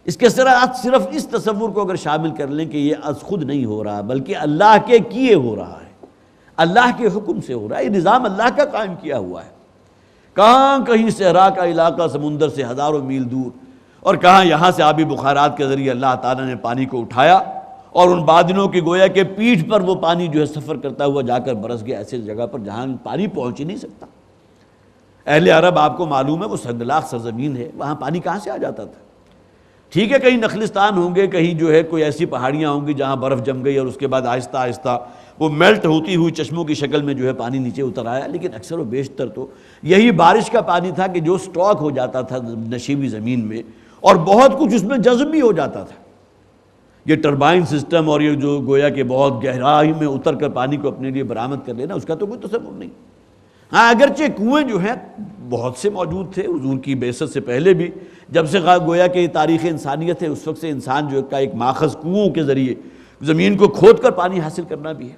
اس کے صرف اس تصور کو اگر شامل کر لیں کہ یہ از خود نہیں ہو رہا بلکہ اللہ کے کیے ہو رہا ہے، اللہ کے حکم سے ہو رہا ہے، یہ نظام اللہ کا قائم کیا ہوا ہے۔ کہاں کہیں صحرا کا علاقہ سمندر سے ہزاروں میل دور، اور کہاں یہاں سے آبی بخارات کے ذریعے اللہ تعالیٰ نے پانی کو اٹھایا اور ان بادلوں کی گویا کہ پیٹھ پر وہ پانی جو ہے سفر کرتا ہوا جا کر برس گیا ایسے جگہ پر جہاں پانی پہنچ ہی نہیں سکتا۔ اہل عرب آپ کو معلوم ہے وہ سنگلاخ سرزمین ہے، وہاں پانی کہاں سے آ جاتا تھا؟ ٹھیک ہے کہیں نخلستان ہوں گے، کہیں جو ہے کوئی ایسی پہاڑیاں ہوں گی جہاں برف جم گئی اور اس کے بعد آہستہ آہستہ وہ میلٹ ہوتی ہوئی چشموں کی شکل میں جو ہے پانی نیچے اتر آیا، لیکن اکثر و بیشتر تو یہی بارش کا پانی تھا کہ جو سٹاک ہو جاتا تھا نشیبی زمین میں، اور بہت کچھ اس میں جذب بھی ہو جاتا تھا۔ یہ ٹربائن سسٹم اور یہ جو گویا کہ بہت گہرائی میں اتر کر پانی کو اپنے لیے برآمد کر لینا، اس کا تو کوئی تصور نہیں۔ ہاں اگرچہ کنویں جو ہیں بہت سے موجود تھے حضور کی بعثت سے پہلے بھی، جب سے گویا کہ تاریخ انسانیت ہے اس وقت سے انسان جو کا ایک ماخذ کنوؤں کے ذریعے زمین کو کھود کر پانی حاصل کرنا بھی ہے،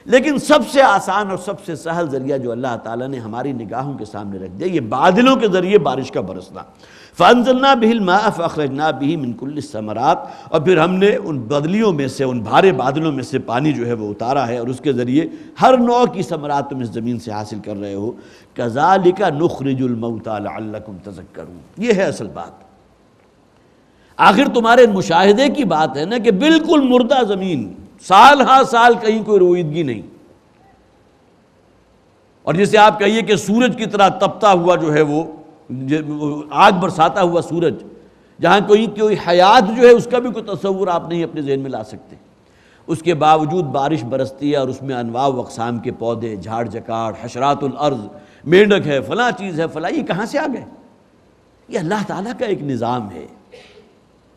لیکن سب سے آسان اور سب سے سہل ذریعہ جو اللہ تعالیٰ نے ہماری نگاہوں کے سامنے رکھ دیا، یہ بادلوں کے ذریعے بارش کا برسنا۔ فَأَنزَلْنَا بِهِ الْمَاءَ فَأَخْرَجْنَا بِهِ مِنْ كُلِّ الثَّمَرَاتِ، اور پھر ہم نے ان بدلیوں میں سے، ان بھارے بادلوں میں سے پانی جو ہے وہ اتارا ہے، اور اس کے ذریعے ہر نوع کی ثمرات تم اس زمین سے حاصل کر رہے ہو۔ كَذَلِكَ نُخْرِجُ الْمَوْتَى لَعَلَّكُمْ تَذَكَّرُونَ، یہ ہے اصل بات۔ آخر تمہارے مشاہدے کی بات ہے نا کہ بالکل مردہ زمین، سال ہاں سال کہیں کوئی رویدگی نہیں، اور جسے آپ کہیے کہ سورج کی طرح تپتا ہوا جو ہے وہ آگ برساتا ہوا سورج، جہاں کوئی حیات جو ہے اس کا بھی کوئی تصور آپ نہیں اپنے ذہن میں لا سکتے، اس کے باوجود بارش برستی ہے اور اس میں انواع و اقسام کے پودے، جھاڑ جکاڑ، حشرات الارض، مینڈک ہے، فلاں چیز ہے، فلاں، یہ کہاں سے آ گئے؟ یہ اللہ تعالیٰ کا ایک نظام ہے۔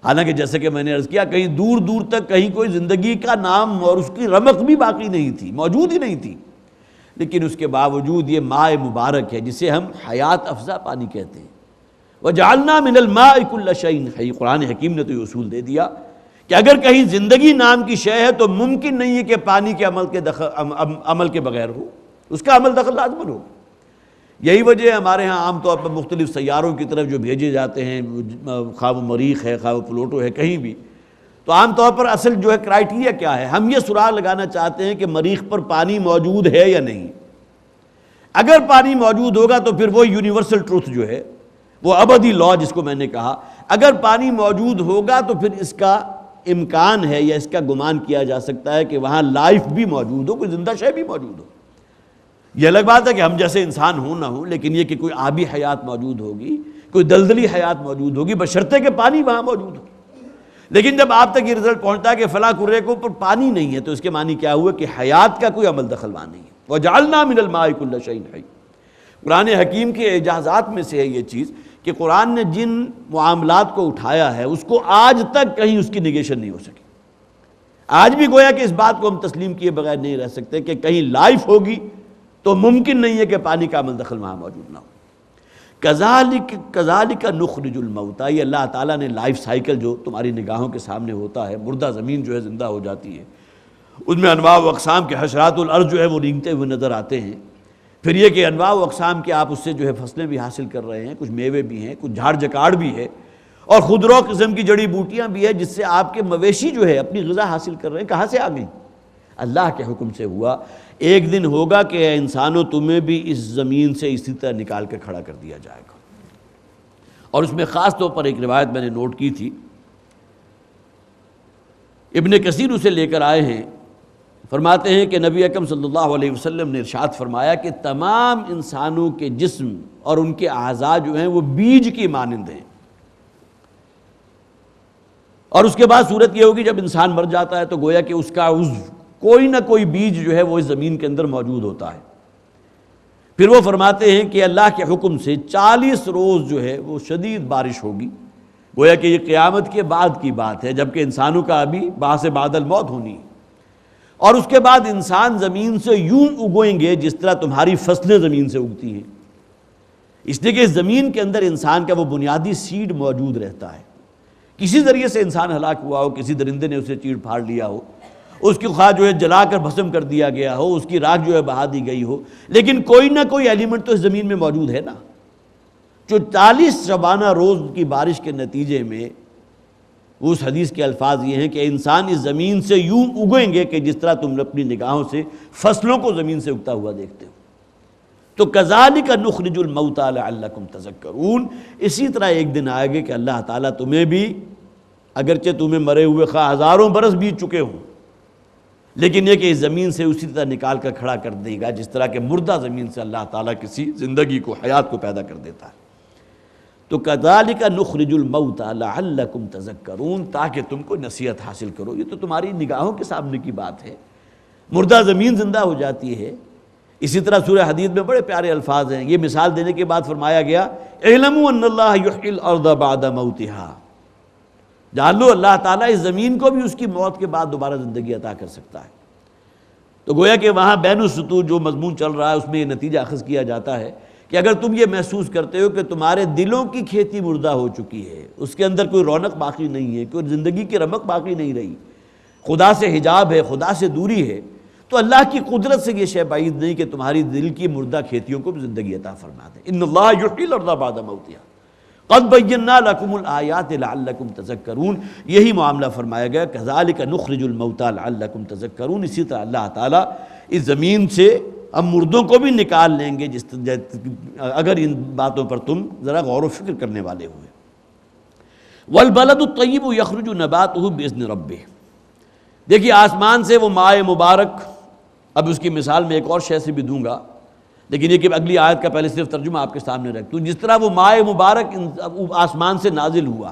حالانکہ جیسے کہ میں نے عرض کیا، کہیں دور دور تک کہیں کوئی زندگی کا نام اور اس کی رمق بھی باقی نہیں تھی، موجود ہی نہیں تھی، لیکن اس کے باوجود یہ ماء مبارک ہے جسے ہم حیات افزا پانی کہتے ہیں۔ وَجَعَلْنَا مِنَ الْمَاءِ كُلَّ شَيْءٍ حَيٍّ، قرآن حکیم نے تو یہ اصول دے دیا کہ اگر کہیں زندگی نام کی شے ہے تو ممکن نہیں ہے کہ پانی کے عمل کے بغیر ہو، اس کا عمل دخل لازمن ہو۔ یہی وجہ ہے ہمارے ہاں عام طور پر مختلف سیاروں کی طرف جو بھیجے جاتے ہیں، خواہ وہ مریخ ہے، خواہ وہ پلوٹو ہے، کہیں بھی، تو عام طور پر اصل جو ہے کرائٹیریا کیا ہے، ہم یہ سراغ لگانا چاہتے ہیں کہ مریخ پر پانی موجود ہے یا نہیں۔ اگر پانی موجود ہوگا تو پھر وہ یونیورسل ٹروتھ جو ہے، وہ ابدی لا جس کو میں نے کہا، اگر پانی موجود ہوگا تو پھر اس کا امکان ہے یا اس کا گمان کیا جا سکتا ہے کہ وہاں لائف بھی موجود ہو، کوئی زندہ شے بھی موجود ہو۔ یہ الگ بات ہے کہ ہم جیسے انسان ہوں نہ ہوں، لیکن یہ کہ کوئی آبی حیات موجود ہوگی، کوئی دلدلی حیات موجود ہوگی، بشرطے کہ پانی وہاں موجود ہو۔ لیکن جب آپ تک یہ رزلٹ پہنچتا ہے کہ فلاں کرے کو پر پانی نہیں ہے، تو اس کے معنی کیا ہوا کہ حیات کا کوئی عمل دخل وہاں نہیں ہے۔ وَجَعَلْنَا مِنَ الْمَاءِ كُلَّ شَيْءٍ حَيٍّ، قرآن حکیم کے اعجازات میں سے ہے یہ چیز کہ قرآن نے جن معاملات کو اٹھایا ہے اس کو آج تک کہیں اس کی نگیشن نہیں ہو سکی۔ آج بھی گویا کہ اس بات کو ہم تسلیم کیے بغیر نہیں رہ سکتے کہ کہیں لائف ہوگی تو ممکن نہیں ہے کہ پانی کا عمل دخل وہاں موجود نہ ہو۔ کذالک نخرج الموتى، یہ اللہ تعالیٰ نے لائف سائیکل جو تمہاری نگاہوں کے سامنے ہوتا ہے، مردہ زمین جو ہے زندہ ہو جاتی ہے، اس میں انواع و اقسام کے حشرات الارض جو ہے وہ رینگتے ہوئے نظر آتے ہیں، پھر یہ کہ انواع و اقسام کے آپ اس سے جو ہے فصلیں بھی حاصل کر رہے ہیں، کچھ میوے بھی ہیں، کچھ جھاڑ جکاڑ بھی ہے، اور خودرو قسم کی جڑی بوٹیاں بھی ہے جس سے آپ کے مویشی جو ہے اپنی غذا حاصل کر رہے ہیں۔ کہاں سے آ گئیں؟ اللہ کے حکم سے ہوا۔ ایک دن ہوگا کہ اے انسانوں تمہیں بھی اس زمین سے اسی طرح نکال کے کھڑا کر دیا جائے گا۔ اور اس میں خاص طور پر ایک روایت میں نے نوٹ کی تھی، ابن کثیر اسے لے کر آئے ہیں، فرماتے ہیں کہ نبی اکرم صلی اللہ علیہ وسلم نے ارشاد فرمایا کہ تمام انسانوں کے جسم اور ان کے اعضاء جو ہیں وہ بیج کی مانند ہیں، اور اس کے بعد صورت یہ ہوگی جب انسان مر جاتا ہے تو گویا کہ اس کا کوئی نہ کوئی بیج جو ہے وہ اس زمین کے اندر موجود ہوتا ہے۔ پھر وہ فرماتے ہیں کہ اللہ کے حکم سے 40 روز جو ہے وہ شدید بارش ہوگی، گویا کہ یہ قیامت کے بعد کی بات ہے، جبکہ انسانوں کا ابھی بعث بعد الموت ہونی ہے، اور اس کے بعد انسان زمین سے یوں اگوئیں گے جس طرح تمہاری فصلیں زمین سے اگتی ہیں، اس لیے کہ اس زمین کے اندر انسان کا وہ بنیادی سیڈ موجود رہتا ہے۔ کسی ذریعے سے انسان ہلاک ہوا ہو، کسی درندے نے اسے چیڑ پھاڑ لیا ہو، اس کی خواہ جو ہے جلا کر بھسم کر دیا گیا ہو، اس کی راکھ جو ہے بہا دی گئی ہو، لیکن کوئی نہ کوئی ایلیمنٹ تو اس زمین میں موجود ہے نا، جو 40 شبانہ روز کی بارش کے نتیجے میں اس حدیث کے الفاظ یہ ہیں کہ انسان اس زمین سے یوں اگیں گے کہ جس طرح تم اپنی نگاہوں سے فصلوں کو زمین سے اگتا ہوا دیکھتے ہو۔ تو کذالک نخرج الموتى لعلکم تذکرون، اسی طرح ایک دن آئے گا کہ اللہ تعالیٰ تمہیں بھی، اگرچہ تمہیں مرے ہوئے خواہ ہزاروں برس بیت چکے ہوں، لیکن یہ کہ اس زمین سے اسی طرح نکال کر کھڑا کر دے گا جس طرح کہ مردہ زمین سے اللہ تعالیٰ کسی زندگی کو، حیات کو پیدا کر دیتا ہے۔ تو کذالک نخرج الموتى لعلکم تذکرون، تاکہ تم کو نصیحت حاصل کرو۔ یہ تو تمہاری نگاہوں کے سامنے کی بات ہے، مردہ زمین زندہ ہو جاتی ہے۔ اسی طرح سورہ حدید میں بڑے پیارے الفاظ ہیں، یہ مثال دینے کے بعد فرمایا گیا اعلموا ان اللہ یحیی الارض بعد موتها، جان لو اللہ تعالیٰ اس زمین کو بھی اس کی موت کے بعد دوبارہ زندگی عطا کر سکتا ہے۔ تو گویا کہ وہاں بین السطور جو مضمون چل رہا ہے اس میں یہ نتیجہ اخذ کیا جاتا ہے کہ اگر تم یہ محسوس کرتے ہو کہ تمہارے دلوں کی کھیتی مردہ ہو چکی ہے، اس کے اندر کوئی رونق باقی نہیں ہے، کوئی زندگی کی رمق باقی نہیں رہی، خدا سے حجاب ہے، خدا سے دوری ہے، تو اللہ کی قدرت سے یہ شے بعید نہیں کہ تمہاری دل کی مردہ کھیتیوں کو بھی زندگی عطا فرما دے۔ ان اللہ یحیی الارض بعد موتها قد بینا لکم الآیات لعلکم تذکرون، یہی معاملہ فرمایا گیا کذالک نخرج الموتى لعلکم تذکرون۔ اسی طرح اللہ تعالیٰ اس زمین سے ہم مردوں کو بھی نکال لیں گے اگر ان باتوں پر تم ذرا غور و فکر کرنے والے ہوئے۔ والبلد الطیب یخرج نباتہ باذن ربہ، دیکھیے آسمان سے وہ مائع مبارک، اب اس کی مثال میں ایک اور شے سے بھی دوں گا، لیکن یہ کہ اگلی آیت کا پہلے صرف ترجمہ آپ کے سامنے رکھ دوں۔ جس طرح وہ مائع مبارک آسمان سے نازل ہوا،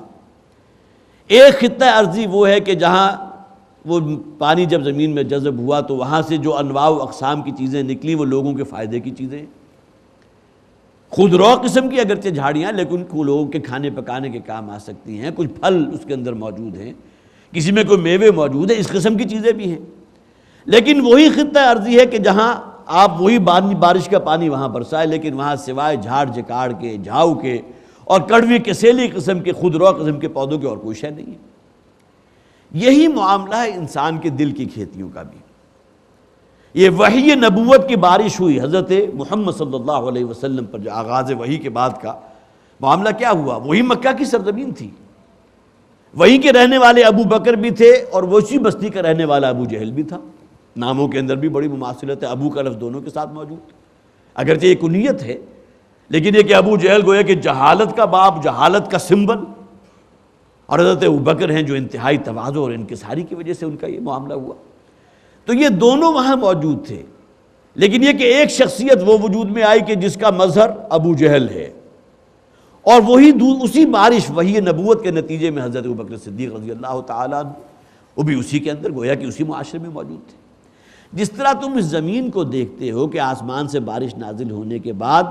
ایک خطہ ارضی وہ ہے کہ جہاں وہ پانی جب زمین میں جذب ہوا تو وہاں سے جو انواع و اقسام کی چیزیں نکلی وہ لوگوں کے فائدے کی چیزیں، خودرو قسم کی اگرچہ جھاڑیاں لیکن لوگوں کے کھانے پکانے کے کام آ سکتی ہیں، کچھ پھل اس کے اندر موجود ہیں، کسی میں کوئی میوے موجود ہیں، اس قسم کی چیزیں بھی ہیں۔ لیکن وہی خطہ ارضی ہے کہ جہاں آپ وہی بارش کا پانی وہاں برسائے، لیکن وہاں سوائے جھاڑ جکاڑ کے، جھاؤ کے اور کڑوی کسیلی قسم کے خودرو قسم کے پودوں کے اور کوئی شے نہیں ہے۔ یہی معاملہ ہے انسان کے دل کی کھیتیوں کا بھی۔ یہ وحی نبوت کی بارش ہوئی حضرت محمد صلی اللہ علیہ وسلم پر، جو آغاز وحی کے بعد کا معاملہ کیا ہوا، وہی مکہ کی سرزمین تھی، وہی کے رہنے والے ابو بکر بھی تھے اور وہی بستی کا رہنے والا ابو جہل بھی تھا، ناموں کے اندر بھی بڑی مماثلت ہے، ابو کا لفظ دونوں کے ساتھ موجود، اگرچہ یہ کنیت ہے لیکن یہ کہ ابو جہل گویا کہ جہالت کا باپ، جہالت کا سمبل، اور حضرت ابوبکر ہیں جو انتہائی تواضع اور انکساری کی وجہ سے ان کا یہ معاملہ ہوا۔ تو یہ دونوں وہاں موجود تھے، لیکن یہ کہ ایک شخصیت وہ وجود میں آئی کہ جس کا مظہر ابو جہل ہے، اور وہی اسی بارش وحی نبوت کے نتیجے میں حضرت ابوبکر صدیق رضی اللہ تعالیٰ عنہ وہ بھی اسی کے اندر گویا کہ اسی معاشرے میں موجود تھے۔ جس طرح تم اس زمین کو دیکھتے ہو کہ آسمان سے بارش نازل ہونے کے بعد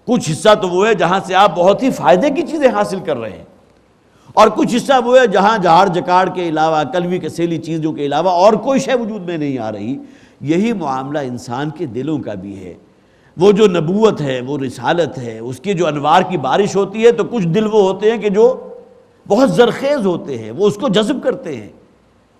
کچھ حصہ تو وہ ہے جہاں سے آپ بہت ہی فائدے کی چیزیں حاصل کر رہے ہیں، اور کچھ حصہ وہ ہے جہاں جھاڑ جکاڑ کے علاوہ، کلوی کسیلی چیزوں کے علاوہ اور کوئی شے وجود میں نہیں آ رہی، یہی معاملہ انسان کے دلوں کا بھی ہے۔ وہ جو نبوت ہے، وہ رسالت ہے، اس کی جو انوار کی بارش ہوتی ہے تو کچھ دل وہ ہوتے ہیں کہ جو بہت زرخیز ہوتے ہیں، وہ اس کو جذب کرتے ہیں،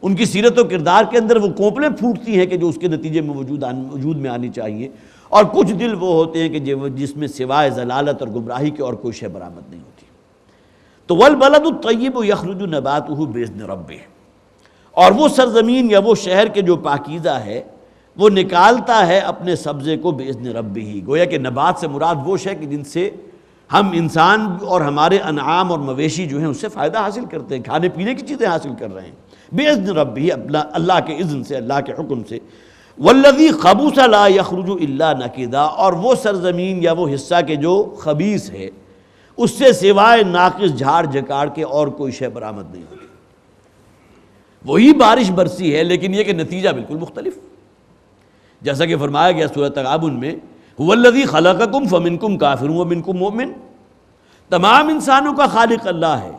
ان کی سیرت و کردار کے اندر وہ کونپلیں پھوٹتی ہیں کہ جو اس کے نتیجے میں وجود میں آنی چاہیے، اور کچھ دل وہ ہوتے ہیں کہ جس میں سوائے ضلالت اور گمراہی کے اور کوئی شے برآمد نہیں ہوتی۔ تو والبلد الطیب یخرج نباتہ باذن ربہ، اور وہ سرزمین یا وہ شہر کے جو پاکیزہ ہے وہ نکالتا ہے اپنے سبزے کو باذن ربہ، گویا کہ نبات سے مراد وہ شے کہ جن سے ہم انسان اور ہمارے انعام اور مویشی جو ہیں اس سے فائدہ حاصل کرتے ہیں، کھانے پینے کی چیزیں حاصل کر رہے ہیں باذن ربہ، اللہ کے اذن سے، اللہ کے حکم سے۔ والذی خبث لا یخرج الا نکدا، اور وہ سرزمین یا وہ حصہ کہ جو خبیث ہے اس سے سوائے ناقص جھاڑ جکاڑ کے اور کوئی شے برآمد نہیں ہوتی۔ وہی بارش برسی ہے لیکن یہ کہ نتیجہ بالکل مختلف، جیسا کہ فرمایا گیا سورۃ تغابن میں هو الذی خلقکم فمنکم کافر ومنکم مؤمن، تمام انسانوں کا خالق اللہ ہے،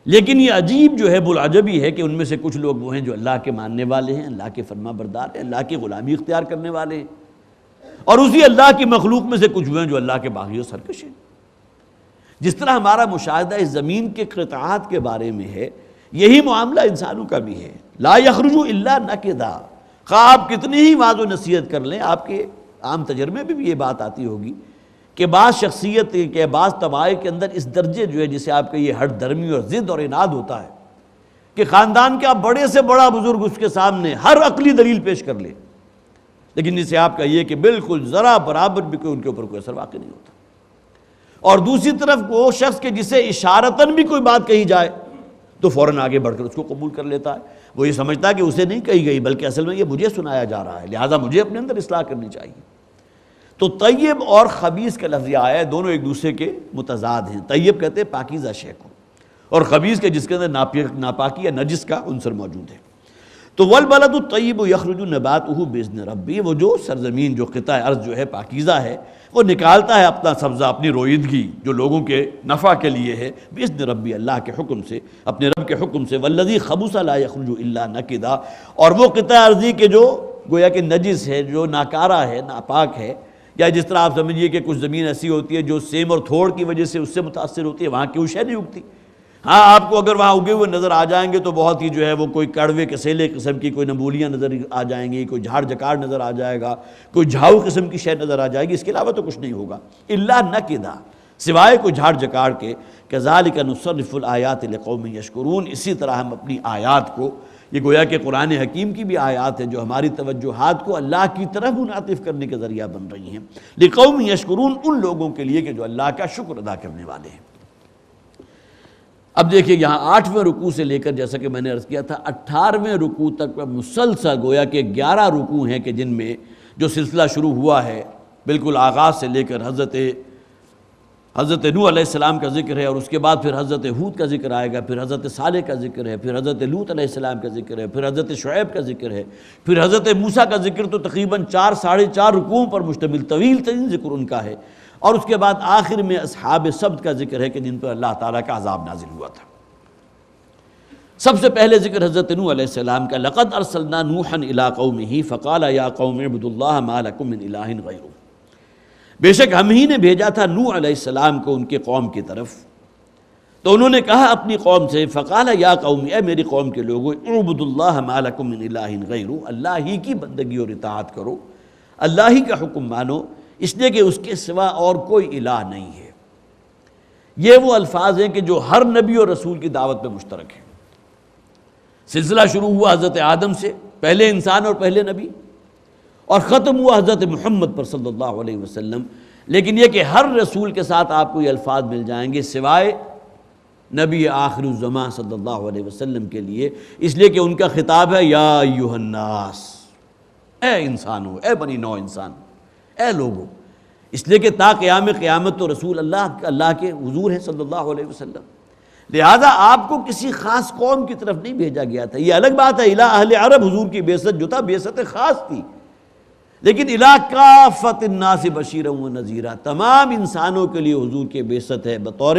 لیکن یہ عجیب جو ہے بالعجبی ہے کہ ان میں سے کچھ لوگ وہ ہیں جو اللہ کے ماننے والے ہیں، اللہ کے فرما بردار ہیں، اللہ کی غلامی اختیار کرنے والے ہیں، اور اسی اللہ کی مخلوق میں سے کچھ وہ ہیں جو اللہ کے باغی و سرکش ہیں۔ جس طرح ہمارا مشاہدہ اس زمین کے قطعات کے بارے میں ہے، یہی معاملہ انسانوں کا بھی ہے۔ لا یخرج الا نکدا، خواہ آپ کتنی ہی واعظ و نصیحت کر لیں، آپ کے عام تجربے میں بھی یہ بات آتی ہوگی کہ بعض شخصیت کے بعض طبائع کے اندر اس درجے جو ہے جسے آپ کا یہ ہٹ درمی اور ضد اور اناد ہوتا ہے کہ خاندان کا بڑے سے بڑا بزرگ اس کے سامنے ہر عقلی دلیل پیش کر لے، لیکن جسے آپ کا یہ کہ بالکل ذرا برابر بھی کوئی ان کے اوپر کوئی اثر واقع نہیں ہوتا، اور دوسری طرف وہ شخص کہ جسے اشارتاً بھی کوئی بات کہی جائے تو فوراً آگے بڑھ کر اس کو قبول کر لیتا ہے، وہ یہ سمجھتا ہے کہ اسے نہیں کہی گئی بلکہ اصل میں یہ مجھے سنایا جا رہا ہے، لہٰذا مجھے اپنے اندر اصلاح کرنی چاہیے۔ تو طیب اور خبیث کا لفظ آیا ہے، دونوں ایک دوسرے کے متضاد ہیں۔ طیب کہتے ہیں پاکیزہ شے کو، اور خبیث کے جس کے اندر ناپاکی یا نجس کا عنصر موجود ہے۔ تو والبلد الطیب یخرج نباتہ باذن ربی، وہ جو سرزمین، جو خطہ ارض جو ہے پاکیزہ ہے، وہ نکالتا ہے اپنا سبزہ، اپنی رویدگی جو لوگوں کے نفع کے لیے ہے، باذن ربی، اللہ کے حکم سے، اپنے رب کے حکم سے۔ والذی خبث لا یخرج الا نکدا، اور وہ خطہ ارضی کے جو گویا کہ نجس ہے، جو ناکارہ ہے، ناپاک ہے، یا جس طرح آپ سمجھیے کہ کچھ زمین ایسی ہوتی ہے جو سیم اور تھوڑ کی وجہ سے اس سے متاثر ہوتی ہے، وہاں کی وہ شے نہیں اگتی۔ ہاں آپ کو اگر وہاں اگے ہوئے نظر آ جائیں گے تو بہت ہی جو ہے وہ کوئی کڑوے کسیلے قسم کی کوئی نبولیاں نظر آ جائیں گی، کوئی جھاڑ جکاڑ نظر آ جائے گا، کوئی جھاؤ قسم کی شے نظر آ جائے گی، اس کے علاوہ تو کچھ نہیں ہوگا۔ الا نکدا، سوائے کوئی جھاڑ جکاڑ کے۔ کذالک نصرف الآیات لقوم یشکرون، اسی طرح ہم اپنی آیات کو، یہ گویا کہ قرآن حکیم کی بھی آیات ہیں جو ہماری توجہات کو اللہ کی طرف منعطف کرنے کا ذریعہ بن رہی ہیں۔ لقوم یشکرون، ان لوگوں کے لیے کہ جو اللہ کا شکر ادا کرنے والے ہیں۔ اب دیکھیے یہاں 8ویں رکوع سے لے کر، جیسا کہ میں نے عرض کیا تھا، 18ویں رکوع تک مسلسل گویا کہ 11 رکوع ہیں کہ جن میں جو سلسلہ شروع ہوا ہے بالکل آغاز سے لے کر حضرت نوح علیہ السلام کا ذکر ہے، اور اس کے بعد پھر حضرت ہود کا ذکر آئے گا، پھر حضرت صالح کا ذکر ہے، پھر حضرت لوط علیہ السلام کا ذکر ہے، پھر حضرت شعیب کا ذکر ہے، پھر حضرت موسیٰ کا ذکر، تو تقریباً 4 ساڑھے 4 رکوعوں پر مشتمل طویل ترین ذکر ان کا ہے۔ اور اس کے بعد آخر میں اصحاب سبت کا ذکر ہے کہ جن پر اللہ تعالیٰ کا عذاب نازل ہوا تھا۔ سب سے پہلے ذکر حضرت نوح علیہ السلام کا، لقد ارسلنا نوحا الی قومہ فقال یا قوم اعبدوا اللہ ما لکم من الہ غیرہ، بے شک ہم ہی نے بھیجا تھا نوح علیہ السلام کو ان کے قوم کی طرف، تو انہوں نے کہا اپنی قوم سے، فقال یا قوم، اے میری قوم کے لوگو، اعبدوا اللہ ما لکم من الہ غیرہ، اللہ ہی کی بندگی اور اطاعت کرو، اللہ ہی کا حکم مانو، اس لیے کہ اس کے سوا اور کوئی الہ نہیں ہے۔ یہ وہ الفاظ ہیں کہ جو ہر نبی اور رسول کی دعوت میں مشترک ہیں۔ سلسلہ شروع ہوا حضرت آدم سے، پہلے انسان اور پہلے نبی، اور ختم ہوا حضرت محمد پر صلی اللہ علیہ وسلم، لیکن یہ کہ ہر رسول کے ساتھ آپ کو یہ الفاظ مل جائیں گے سوائے نبی آخر الزمان صلی اللہ علیہ وسلم کے لیے، اس لیے کہ ان کا خطاب ہے یا ایھا الناس، اے انسانو، اے بنی نوع انسان، اے لوگو، اس لیے کہ تا قیامت تو رسول اللہ کے حضور ہیں صلی اللہ علیہ وسلم، لہذا آپ کو کسی خاص قوم کی طرف نہیں بھیجا گیا تھا۔ یہ الگ بات ہے الی اہل عرب، حضور کی بعثت جو تھا بعثت خاص تھی، لیکن الی کافۃ الناس بشیرا و نذیرا، تمام انسانوں کے لیے حضور کی بعثت ہے بطور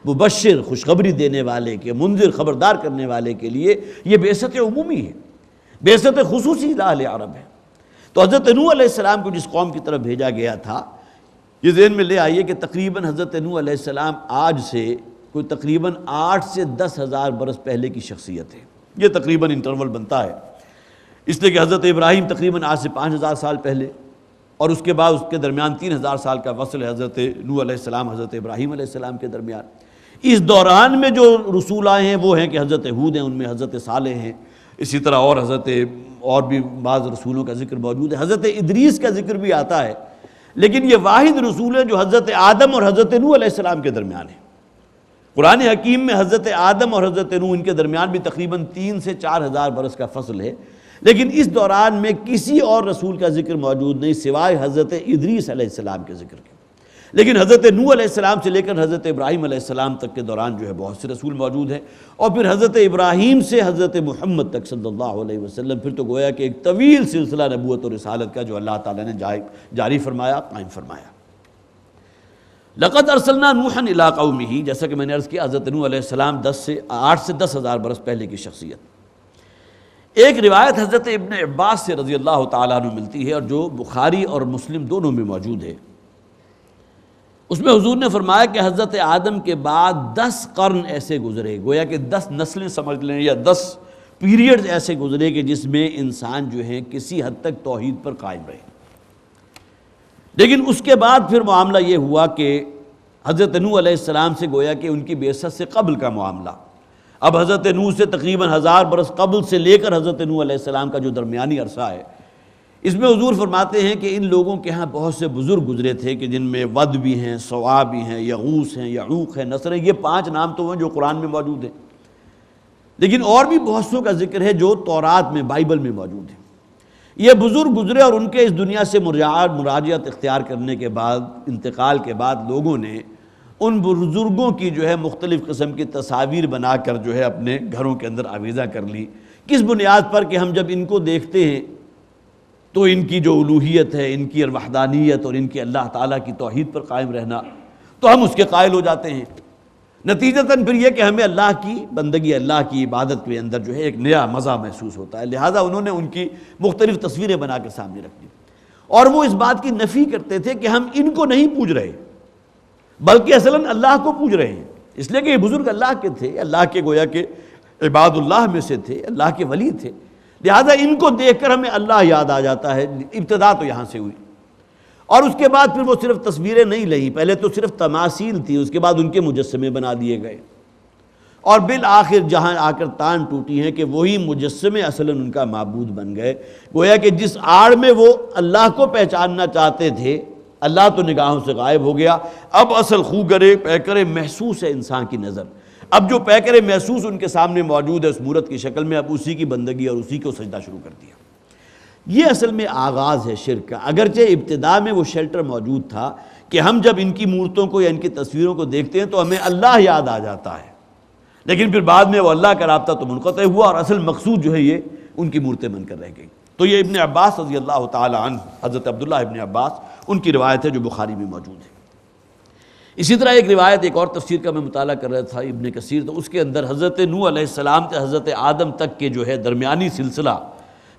مبشر، خوشخبری دینے والے کے، منذر، خبردار کرنے والے کے لیے، یہ بعثت عمومی ہے، بعثت خصوصی الی اہل عرب ہے۔ تو حضرت نوح علیہ السلام کو جس قوم کی طرف بھیجا گیا تھا، یہ ذہن میں لے آئیے کہ تقریباً حضرت نوح علیہ السلام آج سے کوئی تقریباً 8 سے 10 ہزار برس پہلے کی شخصیت ہے، یہ تقریباً انٹرول بنتا ہے، اس لیے کہ حضرت ابراہیم تقریباً آج سے 5000 سال پہلے، اور اس کے بعد اس کے درمیان 3000 سال کا فاصلہ ہے حضرت نوح علیہ السلام حضرت ابراہیم علیہ السلام کے درمیان۔ اس دوران میں جو رسول آئے ہیں وہ ہیں کہ حضرت ہود ہیں، ان میں حضرت صالح ہیں، اسی طرح اور بھی بعض رسولوں کا ذکر موجود ہے، حضرت ادریس کا ذکر بھی آتا ہے، لیکن یہ واحد رسول ہے جو حضرت آدم اور حضرت نوح علیہ السلام کے درمیان ہے۔ قرآن حکیم میں حضرت آدم اور حضرت نوح ان کے درمیان بھی تقریباً 3 سے 4 ہزار برس کا فصل ہے، لیکن اس دوران میں کسی اور رسول کا ذکر موجود نہیں سوائے حضرت ادریس علیہ السلام کے ذکر کے۔ لیکن حضرت نوح علیہ السلام سے لے کر حضرت ابراہیم علیہ السلام تک کے دوران جو ہے بہت سے رسول موجود ہیں، اور پھر حضرت ابراہیم سے حضرت محمد تک صلی اللہ علیہ وسلم، پھر تو گویا کہ ایک طویل سلسلہ نبوت اور رسالت کا جو اللہ تعالیٰ نے جاری فرمایا، قائم فرمایا۔ لقد ارسلنا نوحا الی قومہ، جیسا کہ میں نے عرض کیا حضرت نوح علیہ السلام 8 سے 10 ہزار برس پہلے کی شخصیت۔ ایک روایت حضرت ابن عباس سے رضی اللہ تعالیٰ عنہ ملتی ہے، اور جو بخاری اور مسلم دونوں میں موجود ہے، اس میں حضور نے فرمایا کہ حضرت آدم کے بعد 10 قرن ایسے گزرے، گویا کہ 10 نسلیں سمجھ لیں یا 10 پیریڈز ایسے گزرے کہ جس میں انسان جو ہے کسی حد تک توحید پر قائم رہے، لیکن اس کے بعد پھر معاملہ یہ ہوا کہ حضرت نوح علیہ السلام سے گویا کہ ان کی بعثت سے قبل کا معاملہ، اب حضرت نوح سے تقریباً 1000 برس قبل سے لے کر حضرت نوح علیہ السلام کا جو درمیانی عرصہ ہے، اس میں حضور فرماتے ہیں کہ ان لوگوں کے ہاں بہت سے بزرگ گزرے تھے کہ جن میں ود بھی ہیں، سوا بھی ہیں، یغوث ہیں، یعوق ہیں، نصر ہیں، یہ 5 نام تو ہیں جو قرآن میں موجود ہیں، لیکن اور بھی بہت سو کا ذکر ہے جو تورات میں، بائبل میں موجود ہیں۔ یہ بزرگ گزرے اور ان کے اس دنیا سے مراجعت اختیار کرنے کے بعد، انتقال کے بعد، لوگوں نے ان بزرگوں کی جو ہے مختلف قسم کی تصاویر بنا کر جو ہے اپنے گھروں کے اندر آویزہ کر لی۔ کس بنیاد پر کہ ہم جب ان کو دیکھتے ہیں تو ان کی جو الوہیت ہے، ان کی وحدانیت اور ان کی اللہ تعالیٰ کی توحید پر قائم رہنا، تو ہم اس کے قائل ہو جاتے ہیں۔ نتیجتاً پھر یہ کہ ہمیں اللہ کی بندگی، اللہ کی عبادت کے اندر جو ہے ایک نیا مزہ محسوس ہوتا ہے، لہٰذا انہوں نے ان کی مختلف تصویریں بنا کے سامنے رکھ دی، اور وہ اس بات کی نفی کرتے تھے کہ ہم ان کو نہیں پوج رہے بلکہ اصلاً اللہ کو پوج رہے ہیں، اس لیے کہ یہ بزرگ اللہ کے تھے، اللہ کے گویا کہ عباد اللہ میں سے تھے، اللہ کے ولی تھے، لہذا ان کو دیکھ کر ہمیں اللہ یاد آ جاتا ہے۔ ابتدا تو یہاں سے ہوئی، اور اس کے بعد پھر وہ صرف تصویریں نہیں لہیں، پہلے تو صرف تماثیل تھی، اس کے بعد ان کے مجسمے بنا دیے گئے، اور بالآخر جہاں آ کر تان ٹوٹی ہیں کہ وہی مجسمے اصلاً ان کا معبود بن گئے۔ گویا کہ جس آڑ میں وہ اللہ کو پہچاننا چاہتے تھے، اللہ تو نگاہوں سے غائب ہو گیا، اب اصل خوگرے پیکرے محسوس ہے انسان کی نظر، اب جو پیکرے محسوس ان کے سامنے موجود ہے اس مورت کی شکل میں، اب اسی کی بندگی اور اسی کو سجدہ شروع کر دیا۔ یہ اصل میں آغاز ہے شرک کا، اگرچہ ابتدا میں وہ شیلٹر موجود تھا کہ ہم جب ان کی مورتوں کو یا ان کی تصویروں کو دیکھتے ہیں تو ہمیں اللہ یاد آ جاتا ہے، لیکن پھر بعد میں وہ اللہ کا رابطہ تو منقطع ہوا اور اصل مقصود جو ہے یہ ان کی مورتیں بن کر رہ گئی۔ تو یہ ابن عباس رضی اللہ تعالی عنہ، حضرت عبداللہ ابن عباس، ان کی روایت ہے جو بخاری میں موجود ہے۔ اسی طرح ایک روایت ایک اور تفسیر کا میں مطالعہ کر رہا تھا ابن کثیر، تو اس کے اندر حضرت نوح علیہ السلام سے حضرت آدم تک کے جو ہے درمیانی سلسلہ،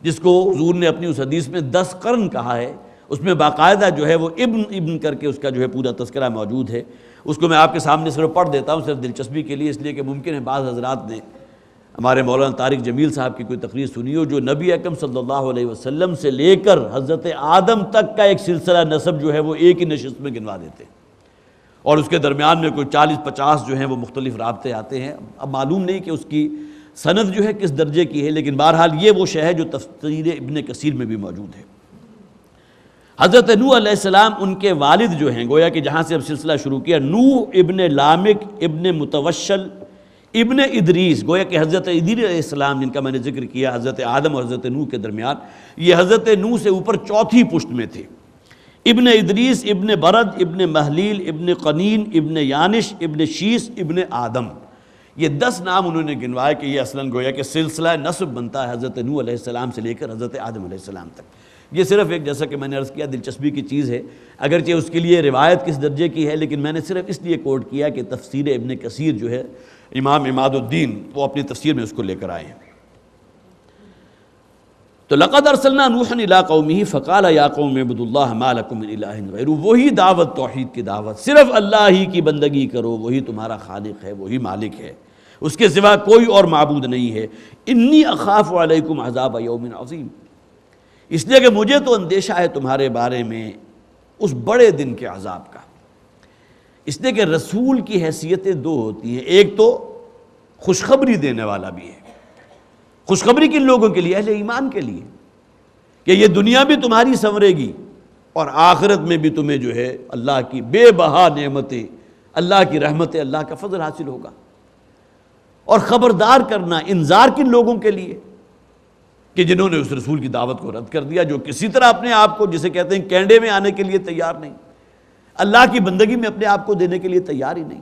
جس کو حضور نے اپنی اس حدیث میں 10 قرن کہا ہے، اس میں باقاعدہ جو ہے وہ ابن کر کے اس کا جو ہے پورا تذکرہ موجود ہے۔ اس کو میں آپ کے سامنے صرف پڑھ دیتا ہوں، صرف دلچسپی کے لیے، اس لیے کہ ممکن ہے بعض حضرات نے ہمارے مولانا طارق جمیل صاحب کی کوئی تقریر سنی ہو، جو نبی اکرم صلی اللہ علیہ وسلم سے لے کر حضرت آدم تک کا ایک سلسلہ نسب جو ہے وہ ایک ہی نشست میں گنوا دیتے ہیں، اور اس کے درمیان میں کوئی 40-50 جو ہیں وہ مختلف رابطے آتے ہیں۔ اب معلوم نہیں کہ اس کی سند جو ہے کس درجے کی ہے، لیکن بہرحال یہ وہ شے ہے جو تفسیر ابن کثیر میں بھی موجود ہے۔ حضرت نوح علیہ السلام، ان کے والد جو ہیں، گویا کہ جہاں سے اب سلسلہ شروع کیا، نوح ابن لامک ابن متوشل ابن ادریس، گویا کہ حضرت ادریس علیہ السلام جن کا میں نے ذکر کیا حضرت آدم اور حضرت نوح کے درمیان، یہ حضرت نوح سے اوپر چوتھی پشت میں تھے۔ ابن ادریس ابن برد ابن محلیل ابن قنین ابن یانش ابن شیس ابن آدم، یہ 10 نام انہوں نے گنوائے کہ یہ اصلاً گویا کہ سلسلہ نسب بنتا ہے حضرت نوح علیہ السلام سے لے کر حضرت آدم علیہ السلام تک۔ یہ صرف ایک، جیسا کہ میں نے عرض کیا، دلچسپی کی چیز ہے، اگرچہ اس کے لیے روایت کس درجے کی ہے، لیکن میں نے صرف اس لیے کوٹ کیا کہ تفسیر ابن کثیر جو ہے، امام عماد الدین، وہ اپنی تفسیر میں اس کو لے کر آئے ہیں۔ تو لقد ارسلنا نوحا الی قومہ فقال یا قوم اعبدوا اللہ ما لکم من الہ غیرہ، وہی دعوت، توحید کی دعوت، صرف اللہ ہی کی بندگی کرو، وہی تمہارا خالق ہے، وہی مالک ہے، اس کے سوا کوئی اور معبود نہیں ہے۔ انی اخاف علیکم عذاب یوم عظیم، اس لیے کہ مجھے تو اندیشہ ہے تمہارے بارے میں اس بڑے دن کے عذاب کا۔ اس لیے کہ رسول کی حیثیتیں 2 ہوتی ہیں، ایک تو خوشخبری دینے والا بھی ہے۔ خوشخبری کن لوگوں کے لیے؟ اہل ایمان کے لیے، کہ یہ دنیا بھی تمہاری سنورے گی اور آخرت میں بھی تمہیں جو ہے اللہ کی بے بہا نعمتیں، اللہ کی رحمتیں، اللہ کا فضل حاصل ہوگا۔ اور خبردار کرنا، انذار کن لوگوں کے لیے؟ کہ جنہوں نے اس رسول کی دعوت کو رد کر دیا، جو کسی طرح اپنے آپ کو، جسے کہتے ہیں کینڈے میں آنے کے لیے تیار نہیں، اللہ کی بندگی میں اپنے آپ کو دینے کے لیے تیار ہی نہیں۔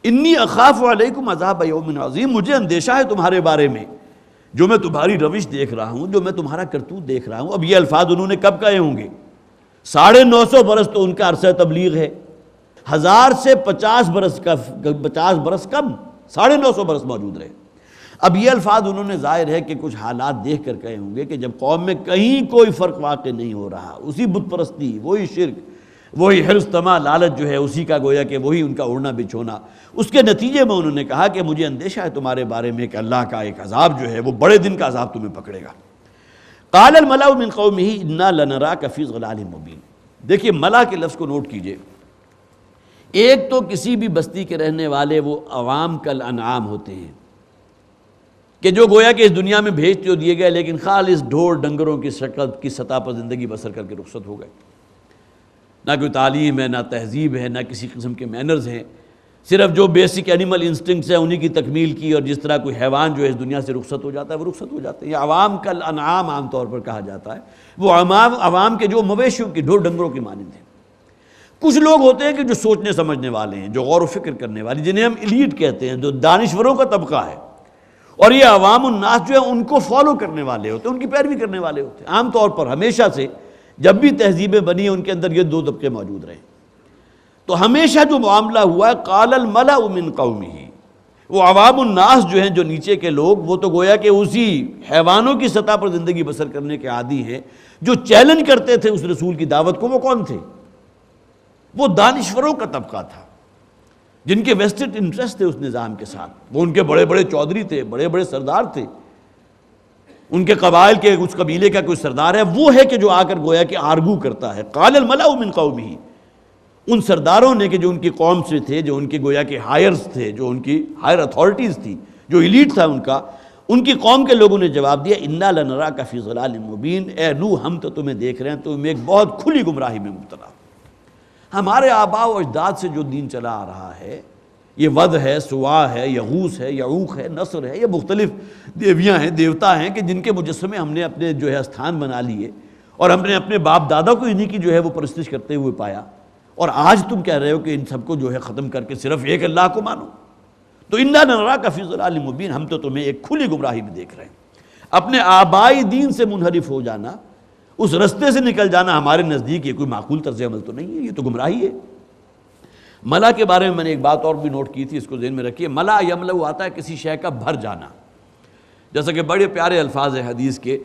انی اخاف علیکم عذاب یوم عظیم، مجھے اندیشہ ہے تمہارے بارے میں، جو میں تمہاری روش دیکھ رہا ہوں، جو میں تمہارا کرتوت دیکھ رہا ہوں۔ اب یہ الفاظ انہوں نے کب کہے ہوں گے؟ 950 برس تو ان کا عرصہ تبلیغ ہے، 1000 سے 50 برس کم، 950 برس موجود رہے۔ اب یہ الفاظ انہوں نے ظاہر ہے کہ کچھ حالات دیکھ کر کہے ہوں گے کہ جب قوم میں کہیں کوئی فرق واقع نہیں ہو رہا، اسی بت پرستی، وہی شرک، وہی حرص طمع لالچ جو ہے اسی کا گویا کہ وہی ان کا اڑنا بچھونا، اس کے نتیجے میں انہوں نے کہا کہ مجھے اندیشہ ہے تمہارے بارے میں کہ اللہ کا ایک عذاب جو ہے وہ بڑے دن کا عذاب تمہیں پکڑے گا۔ قال الملأ من قومه انا لنراک فی ضلال مبین، دیکھیے ملا کے لفظ کو نوٹ کیجئے، ایک تو کسی بھی بستی کے رہنے والے وہ عوام کل انعام ہوتے ہیں کہ جو گویا کہ اس دنیا میں بھیج تو دیے گئے لیکن خالص ڈھور ڈنگروں کی شکل کی سطح پر زندگی بسر کر کے رخصت ہو گئے، نہ کوئی تعلیم ہے، نہ تہذیب ہے، نہ کسی قسم کے مینرز ہیں، صرف جو بیسک اینیمل انسٹنکٹس ہیں انہی کی تکمیل کی، اور جس طرح کوئی حیوان جو ہے اس دنیا سے رخصت ہو جاتا ہے وہ رخصت ہو جاتے ہیں. یہ عوام کل انعام عام طور پر کہا جاتا ہے، وہ عوام کے جو مویشیوں کی ڈھور ڈنگروں کی مانند ہیں. کچھ لوگ ہوتے ہیں کہ جو سوچنے سمجھنے والے ہیں، جو غور و فکر کرنے والے، جنہیں ہم ایلیٹ کہتے ہیں، جو دانشوروں کا طبقہ ہے، اور یہ عوام الناس جو ہے ان کو فالو کرنے والے ہوتے ہیں، ان کی پیروی کرنے والے ہوتے ہیں. عام طور پر ہمیشہ سے جب بھی تہذیبیں بنی ہیں ان کے اندر یہ دو طبقے موجود رہے. تو ہمیشہ جو معاملہ ہوا ہے قال الملأ من قومه، وہ عوام الناس جو ہیں، جو نیچے کے لوگ، وہ تو گویا کہ اسی حیوانوں کی سطح پر زندگی بسر کرنے کے عادی ہیں. جو چیلنج کرتے تھے اس رسول کی دعوت کو، وہ کون تھے؟ وہ دانشوروں کا طبقہ تھا، جن کے ویسٹڈ انٹرسٹ تھے اس نظام کے ساتھ. وہ ان کے بڑے بڑے چودھری تھے، بڑے بڑے سردار تھے. ان کے قبائل کے اس قبیلے کا کوئی سردار ہے، وہ ہے کہ جو آ کر گویا کہ آرگو کرتا ہے. قال الملأ من قومه، ان سرداروں نے کہ جو ان کی قوم سے تھے، جو ان کے گویا کہ ہائرز تھے، جو ان کی ہائر اتھارٹیز تھی، جو ایلیٹ تھا ان کا، ان کی قوم کے لوگوں نے جواب دیا انا لنراک فی ضلال مبین، اے نوح ہم تو تمہیں دیکھ رہے ہیں تم ایک بہت کھلی گمراہی میں مبتلا. ہمارے آباء و اجداد سے جو دین چلا آ رہا ہے، یہ ود ہے، سوا ہے، یغوث ہے، یعوق ہے، نصر ہے، یہ مختلف دیویاں ہیں، دیوتا ہیں کہ جن کے مجسمے ہم نے اپنے جو ہے استھان بنا لیے، اور ہم نے اپنے باپ دادا کو انہی کی جو ہے وہ پرستش کرتے ہوئے پایا. اور آج تم کہہ رہے ہو کہ ان سب کو جو ہے ختم کر کے صرف ایک اللہ کو مانو. تو انا لنراک فی ضلال مبین، ہم تو تمہیں ایک کھلی گمراہی میں دیکھ رہے ہیں. اپنے آبائی دین سے منحرف ہو جانا، اس رستے سے نکل جانا ہمارے نزدیک یہ کوئی معقول طرز عمل تو نہیں ہے، یہ تو گمراہی ہے. ملا کے بارے میں نے ایک بات اور بھی نوٹ کی تھی، اس کو ذہن میں رکھیے. ملا یملأ آتا ہے کسی شے کا بھر جانا، جیسا کہ بڑے پیارے الفاظ ہیں حدیث کے،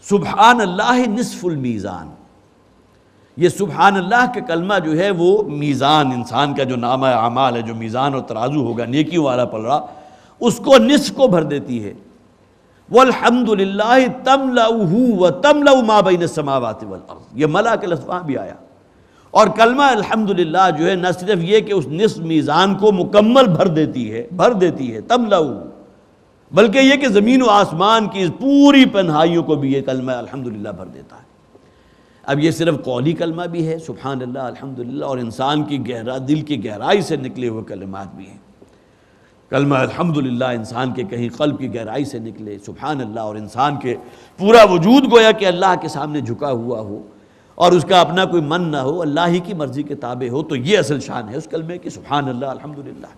سبحان اللہ نصف المیزان. یہ سبحان اللہ کا کلمہ جو ہے وہ میزان، انسان کا جو نامہ اعمال ہے، جو میزان اور ترازو ہوگا نیکیوں والا پلڑا، اس کو نصف کو بھر دیتی ہے. والحمد للہ تملأہ وتملأ ما بین السماوات والارض، یہ ملا کے لفظ وہاں بھی آیا. اور کلمہ الحمدللہ جو ہے نہ صرف یہ کہ اس نصف میزان کو مکمل بھر دیتی ہے تملأ، بلکہ یہ کہ زمین و آسمان کی اس پوری پنہائیوں کو بھی یہ کلمہ الحمدللہ بھر دیتا ہے. اب یہ صرف قولی کلمہ بھی ہے سبحان اللہ الحمدللہ، اور انسان کی دل کی گہرائی سے نکلے ہوئے کلمات بھی ہیں. کلمہ الحمدللہ انسان کے کہیں قلب کی گہرائی سے نکلے سبحان اللہ، اور انسان کے پورا وجود گویا کہ اللہ کے سامنے جھکا ہوا ہو، اور اس کا اپنا کوئی من نہ ہو، اللہ ہی کی مرضی کے تابع ہو. تو یہ اصل شان ہے اس کلمے کی، سبحان اللہ الحمدللہ.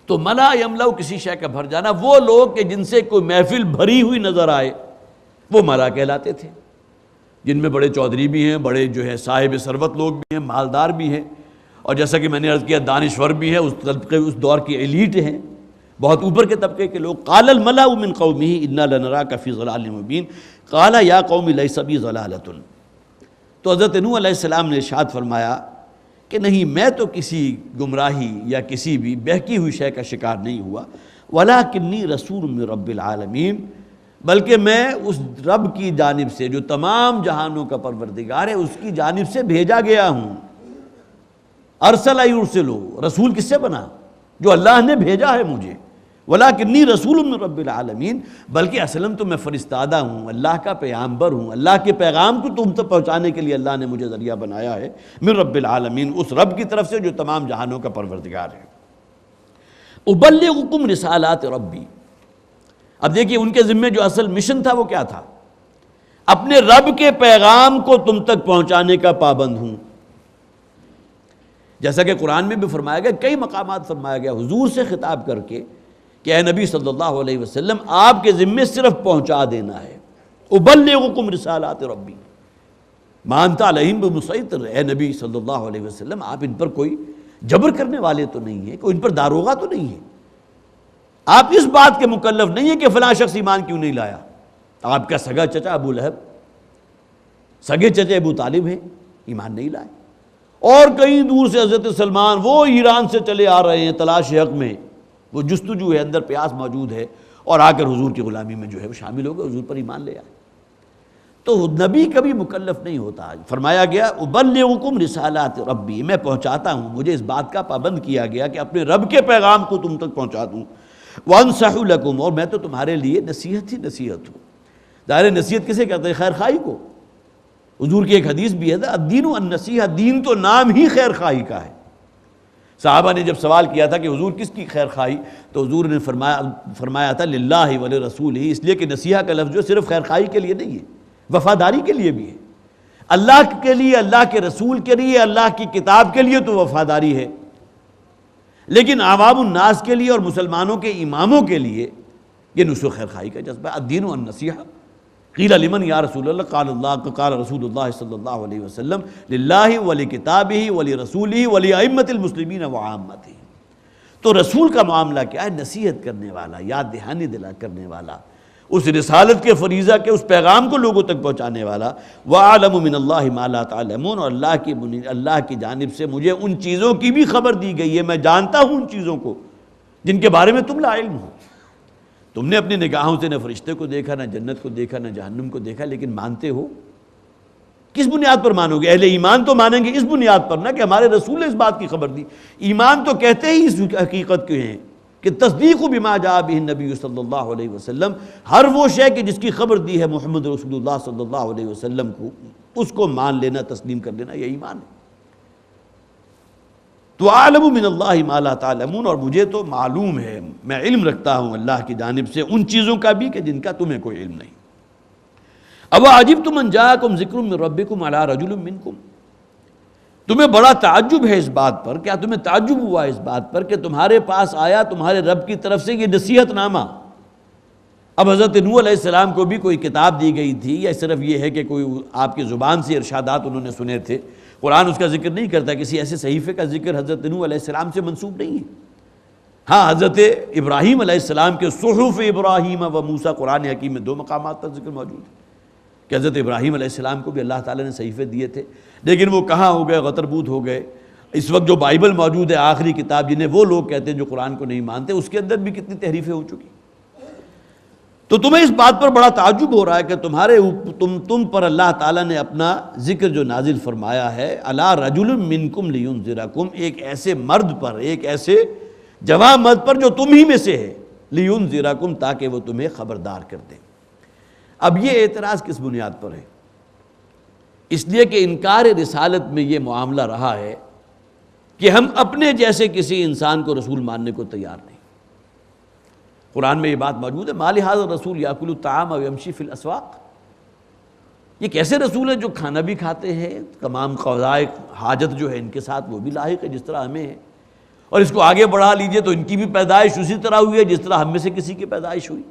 تو ملا یملأ کسی شے کا بھر جانا، وہ لوگ کہ جن سے کوئی محفل بھری ہوئی نظر آئے وہ ملا کہلاتے تھے، جن میں بڑے چودھری بھی ہیں، بڑے جو ہے صاحب ثروت لوگ بھی ہیں، مالدار بھی ہیں، اور جیسا کہ میں نے عرض کیا دانشور بھی ہیں، اس طبقے اس دور کی ایلیٹ ہیں، بہت اوپر کے طبقے کے لوگ. قال الملأ من قومه انا لنراک فی ضلال مبین قال یا قوم لیس بی ضلالۃ. تو حضرت نوح علیہ السلام نے ارشاد فرمایا کہ نہیں، میں تو کسی گمراہی یا کسی بھی بہکی ہوئی شے کا شکار نہیں ہوا، ولکنی رسول من رب العالمین، بلکہ میں اس رب کی جانب سے جو تمام جہانوں کا پروردگار ہے اس کی جانب سے بھیجا گیا ہوں. ارسل یرسلو، رسول کس سے بنا؟ جو اللہ نے بھیجا ہے مجھے. ولکنی رسول من رب العالمین، بلکہ اصلاً تو میں فرستادہ ہوں، اللہ کا پیغامبر ہوں، اللہ کے پیغام کو تم تک پہنچانے کے لیے اللہ نے مجھے ذریعہ بنایا ہے. من رب العالمین، اس رب کی طرف سے جو تمام جہانوں کا پروردگار ہے. ابلغکم رسالات ربی. اب دیکھیے ان کے ذمے جو اصل مشن تھا وہ کیا تھا؟ اپنے رب کے پیغام کو تم تک پہنچانے کا پابند ہوں. جیسا کہ قرآن میں بھی فرمایا گیا، کئی مقامات فرمایا گیا حضور سے خطاب کر کے کہ اے نبی صلی اللہ علیہ وسلم آپ کے ذمے صرف پہنچا دینا ہے. ابلغکم رسالات ربی ما انت علیہم بمسیطر، اے نبی صلی اللہ علیہ وسلم آپ ان پر کوئی جبر کرنے والے تو نہیں ہیں، کوئی ان پر داروغہ تو نہیں ہے، آپ اس بات کے مکلف نہیں ہیں کہ فلاں شخص ایمان کیوں نہیں لایا. آپ کا سگا چچا ابو لہب، سگے چچے ابو طالب ہیں، ایمان نہیں لائے. اور کہیں دور سے حضرت سلمان وہ ایران سے چلے آ رہے ہیں تلاش حق میں، وہ جستجو ہے، اندر پیاس موجود ہے، اور آ کر حضور کی غلامی میں جو ہے وہ شامل ہو گئے، حضور پر ایمان لے آئے. تو نبی کبھی مکلف نہیں ہوتا. فرمایا گیا ابلغکم رسالات ربی، میں پہنچاتا ہوں، مجھے اس بات کا پابند کیا گیا کہ اپنے رب کے پیغام کو تم تک پہنچا دوں. وانصح لکم، اور میں تو تمہارے لیے نصیحت ہی نصیحت ہوں. ظاہر نصیحت کسے کہتے ہیں؟ خیر خواہی کو. حضور کی ایک حدیث بھی ہے الدین النصیحہ، دین تو نام ہی خیر خواہی کا ہے. صحابہ نے جب سوال کیا تھا کہ حضور کس کی خیر خواہی، تو حضور نے فرمایا تھا للہ ولرسولہ، اس لیے کہ نصیحہ کا لفظ جو صرف خیر خواہی کے لیے نہیں ہے، وفاداری کے لیے بھی ہے، اللہ کے لیے، اللہ کے رسول کے لیے، اللہ کی کتاب کے لیے تو وفاداری ہے، لیکن عوام الناس کے لیے اور مسلمانوں کے اماموں کے لیے یہ نصح و خیر خواہی کا جذبہ ہے۔ الدین النصیحہ، قیل لمن یا رسول اللہ، قال رسول اللہ صلی اللہ علیہ وسلم للہ ولکتابہ ولرسولہ ولائمۃ المسلمین وعامتہ۔ تو رسول کا معاملہ کیا ہے؟ نصیحت کرنے والا، یاد دہانی دلا کرنے والا، اس رسالت کے فریضہ کے اس پیغام کو لوگوں تک پہنچانے والا۔ وَأَعْلَمُ مِنَ اللَّهِ مَا لَا تَعْلَمُونَ، اور اللہ کی جانب سے مجھے ان چیزوں کی بھی خبر دی گئی ہے، میں جانتا ہوں ان چیزوں کو جن کے بارے میں تم لا علم ہو۔ تم نے اپنی نگاہوں سے نہ فرشتے کو دیکھا، نہ جنت کو دیکھا، نہ جہنم کو دیکھا، لیکن مانتے ہو۔ کس بنیاد پر مانو گے؟ اہل ایمان تو مانیں گے اس بنیاد پر نہ کہ ہمارے رسول نے اس بات کی خبر دی۔ ایمان تو کہتے ہی اس حقیقت کے ہیں کہ تصدیق بما جاء بہ النبی صلی اللہ علیہ وسلم، ہر وہ شے کہ جس کی خبر دی ہے محمد رسول اللہ صلی اللہ علیہ وسلم کو، اس کو مان لینا، تسلیم کر لینا، یہ ایمان ہے۔ تو اعلم من اللہ ما لا تعلمون، اور مجھے تو معلوم ہے، میں علم رکھتا ہوں اللہ کی جانب سے ان چیزوں کا بھی کہ جن کا تمہیں کوئی علم نہیں۔ اب عجبتم ان جاءکم ذکر من ربکم علی رجل منکم، تمہیں بڑا تعجب ہے اس بات پر، کیا تمہیں تعجب ہوا اس بات پر کہ تمہارے پاس آیا تمہارے رب کی طرف سے یہ نصیحت نامہ؟ اب حضرت نوح علیہ السلام کو بھی کوئی کتاب دی گئی تھی، یا صرف یہ ہے کہ کوئی آپ کی زبان سے ارشادات انہوں نے سنے تھے؟ قرآن اس کا ذکر نہیں کرتا، کسی ایسے صحیفے کا ذکر حضرت نوح علیہ السلام سے منسوب نہیں ہے۔ ہاں، حضرت ابراہیم علیہ السلام کے صحف ابراہیم و موسیٰ قرآن حکیم میں 2 مقامات پر ذکر موجود ہے کہ حضرت ابراہیم علیہ السلام کو بھی اللہ تعالیٰ نے صحیفے دیے تھے، لیکن وہ کہاں ہو گئے؟ غتربود ہو گئے۔ اس وقت جو بائبل موجود ہے، آخری کتاب جنہیں وہ لوگ کہتے ہیں جو قرآن کو نہیں مانتے، اس کے اندر بھی کتنی تحریفیں ہو چکی۔ تو تمہیں اس بات پر بڑا تعجب ہو رہا ہے کہ تم پر اللہ تعالیٰ نے اپنا ذکر جو نازل فرمایا ہے، علی رجل منکم لینذرکم، ایک ایسے مرد پر، ایک ایسے جوان مرد پر جو تم ہی میں سے ہے، لینذرکم، تاکہ وہ تمہیں خبردار کر دے۔ اب یہ اعتراض کس بنیاد پر ہے؟ اس لیے کہ انکار رسالت میں یہ معاملہ رہا ہے کہ ہم اپنے جیسے کسی انسان کو رسول ماننے کو تیار نہیں۔ قرآن میں یہ بات موجود ہے، مَا لِهَٰذَا الرَّسُولِ يَأْكُلُ الطَّعَامَ وَيَمْشِي فِي الْأَسْوَاقِ، یہ کیسے رسول ہیں جو کھانا بھی کھاتے ہیں، تمام قضائے حاجت جو ہے ان کے ساتھ وہ بھی لاحق ہے جس طرح ہمیں ہے، اور اس کو آگے بڑھا لیجئے تو ان کی بھی پیدائش اسی طرح ہوئی ہے جس طرح ہم میں سے کسی کی پیدائش ہوئی،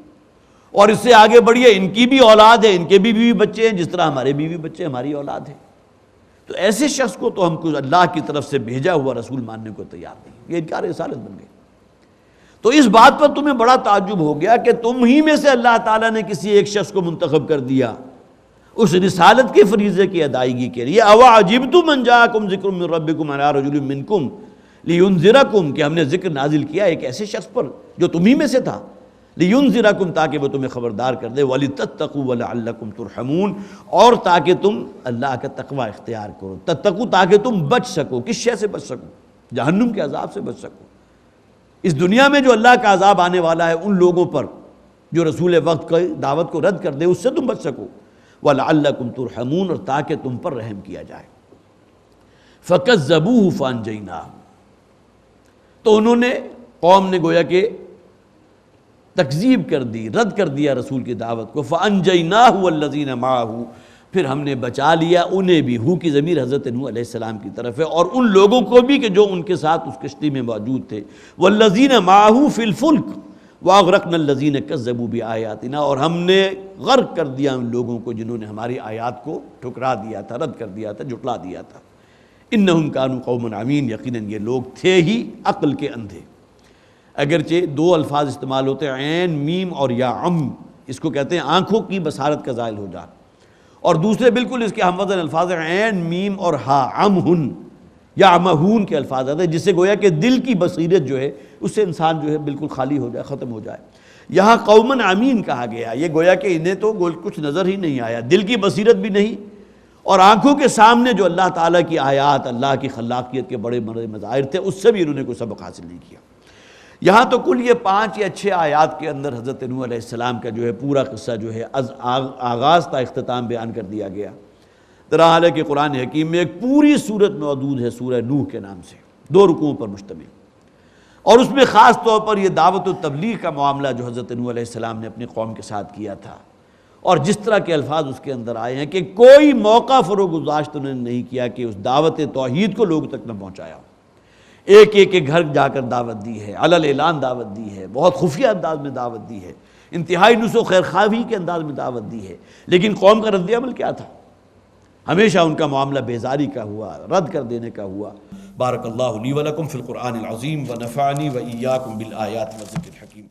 اور اس سے آگے بڑھیے ان کی بھی اولاد ہے، ان کے بھی بیوی بچے ہیں جس طرح ہمارے بیوی بچے ہماری اولاد ہیں۔ تو ایسے شخص کو تو ہم کو اللہ کی طرف سے بھیجا ہوا رسول ماننے کو تیار نہیں، یہ انکار رسالت بن گئی۔ تو اس بات پر تمہیں بڑا تعجب ہو گیا کہ تم ہی میں سے اللہ تعالیٰ نے کسی ایک شخص کو منتخب کر دیا اس رسالت کے فریضے کی ادائیگی کے لیے۔ اَوَعَجِبْتُمْ أَن جَاءَكُمْ ذِكْرٌ مِّن رَبِّكُمْ عَلَىٰ رَجُلٍ مِّنكُمْ لِيُنذِرَكُمْ، کہ ہم نے ذکر نازل کیا ایک ایسے شخص پر جو تم ہی میں سے تھا، لِيُنذِرَكُمْ، تاکہ وہ تمہیں خبردار کر دے، وَلِتَتَّقُوا وَلَعَلَّكُمْ تُرْحَمُونَ، اور تاکہ تم اللہ کا تقوی اختیار کرو، تتقوا، تاکہ تم بچ سکو، کس شے سے بچ سکو؟ جہنم کے عذاب سے بچ سکو۔ اس دنیا میں جو اللہ کا عذاب آنے والا ہے ان لوگوں پر جو رسول وقت کی دعوت کو رد کر دے، اس سے تم بچ سکو، وَلَعَلَّكُمْ تُرْحَمُونَ، اور تاکہ تم پر رحم کیا جائے۔ فَكَذَّبُوهُ فَأَنجَيْنَاهُ، تو انہوں نے، قوم نے گویا کہ تکذیب کر دی، رد کر دیا رسول کی دعوت کو، فَأَنجَيْنَاهُ وَالَّذِينَ مَعَهُ، پھر ہم نے بچا لیا انہیں بھی، ہو کی ضمیر حضرت نوح علیہ السلام کی طرف ہے، اور ان لوگوں کو بھی کہ جو ان کے ساتھ اس کشتی میں موجود تھے، وَالَّذِينَ مَعَهُ فِي الْفُلْكِ وَأَغْرَقْنَا الَّذِينَ كَذَّبُوا بِآيَاتِنَا، اور ہم نے غرق کر دیا ان لوگوں کو جنہوں نے ہماری آیات کو ٹھکرا دیا تھا، رد کر دیا تھا، جھٹلا دیا تھا۔ إِنَّهُمْ كَانُوا قَوْمًا عَمِينَ، یقیناً یہ لوگ تھے ہی عقل کے اندھے۔ اگرچہ 2 الفاظ استعمال ہوتے ہیں، عین میم اور یا عم، اس کو کہتے ہیں آنکھوں کی بصارت کا زائل ہو جانا، اور دوسرے بالکل اس کے ہم وزن الفاظ ہیں، عین میم اور ہا، عمہن یا عمہون کے الفاظ آتے ہیں، جس سے گویا کہ دل کی بصیرت جو ہے اس سے انسان جو ہے بالکل خالی ہو جائے، ختم ہو جائے۔ یہاں قومن عمین کہا گیا، یہ گویا کہ انہیں تو کچھ نظر ہی نہیں آیا، دل کی بصیرت بھی نہیں، اور آنکھوں کے سامنے جو اللہ تعالیٰ کی آیات، اللہ کی خلاقیت کے بڑے بڑے مظاہر تھے، اس سے بھی انہوں نے کوئی سبق حاصل نہیں کیا۔ یہاں تو کل یہ 5 یا 6 آیات کے اندر حضرت نوح علیہ السلام کا جو ہے پورا قصہ جو ہے از آغاز تا اختتام بیان کر دیا گیا۔ درحال ہے کہ قرآن حکیم میں ایک پوری سورت موجود ہے سورہ نوح کے نام سے، 2 رکوعوں پر مشتمل، اور اس میں خاص طور پر یہ دعوت و تبلیغ کا معاملہ جو حضرت نوح علیہ السلام نے اپنی قوم کے ساتھ کیا تھا، اور جس طرح کے الفاظ اس کے اندر آئے ہیں کہ کوئی موقع فروگزاشت انہوں نے نہیں کیا کہ اس دعوت توحید کو لوگوں تک نہ پہنچایا، ایک ایک کے گھر جا کر دعوت دی ہے، علل اعلان دعوت دی ہے، بہت خفیہ انداز میں دعوت دی ہے، انتہائی نصح و خیرخواہی کے انداز میں دعوت دی ہے، لیکن قوم کا رد عمل کیا تھا؟ ہمیشہ ان کا معاملہ بیزاری کا ہوا، رد کر دینے کا ہوا۔ بارک اللہ لی و لکم فی القرآن العظیم و نفعنی و ایاکم بالآیات و ذکر الحکیم۔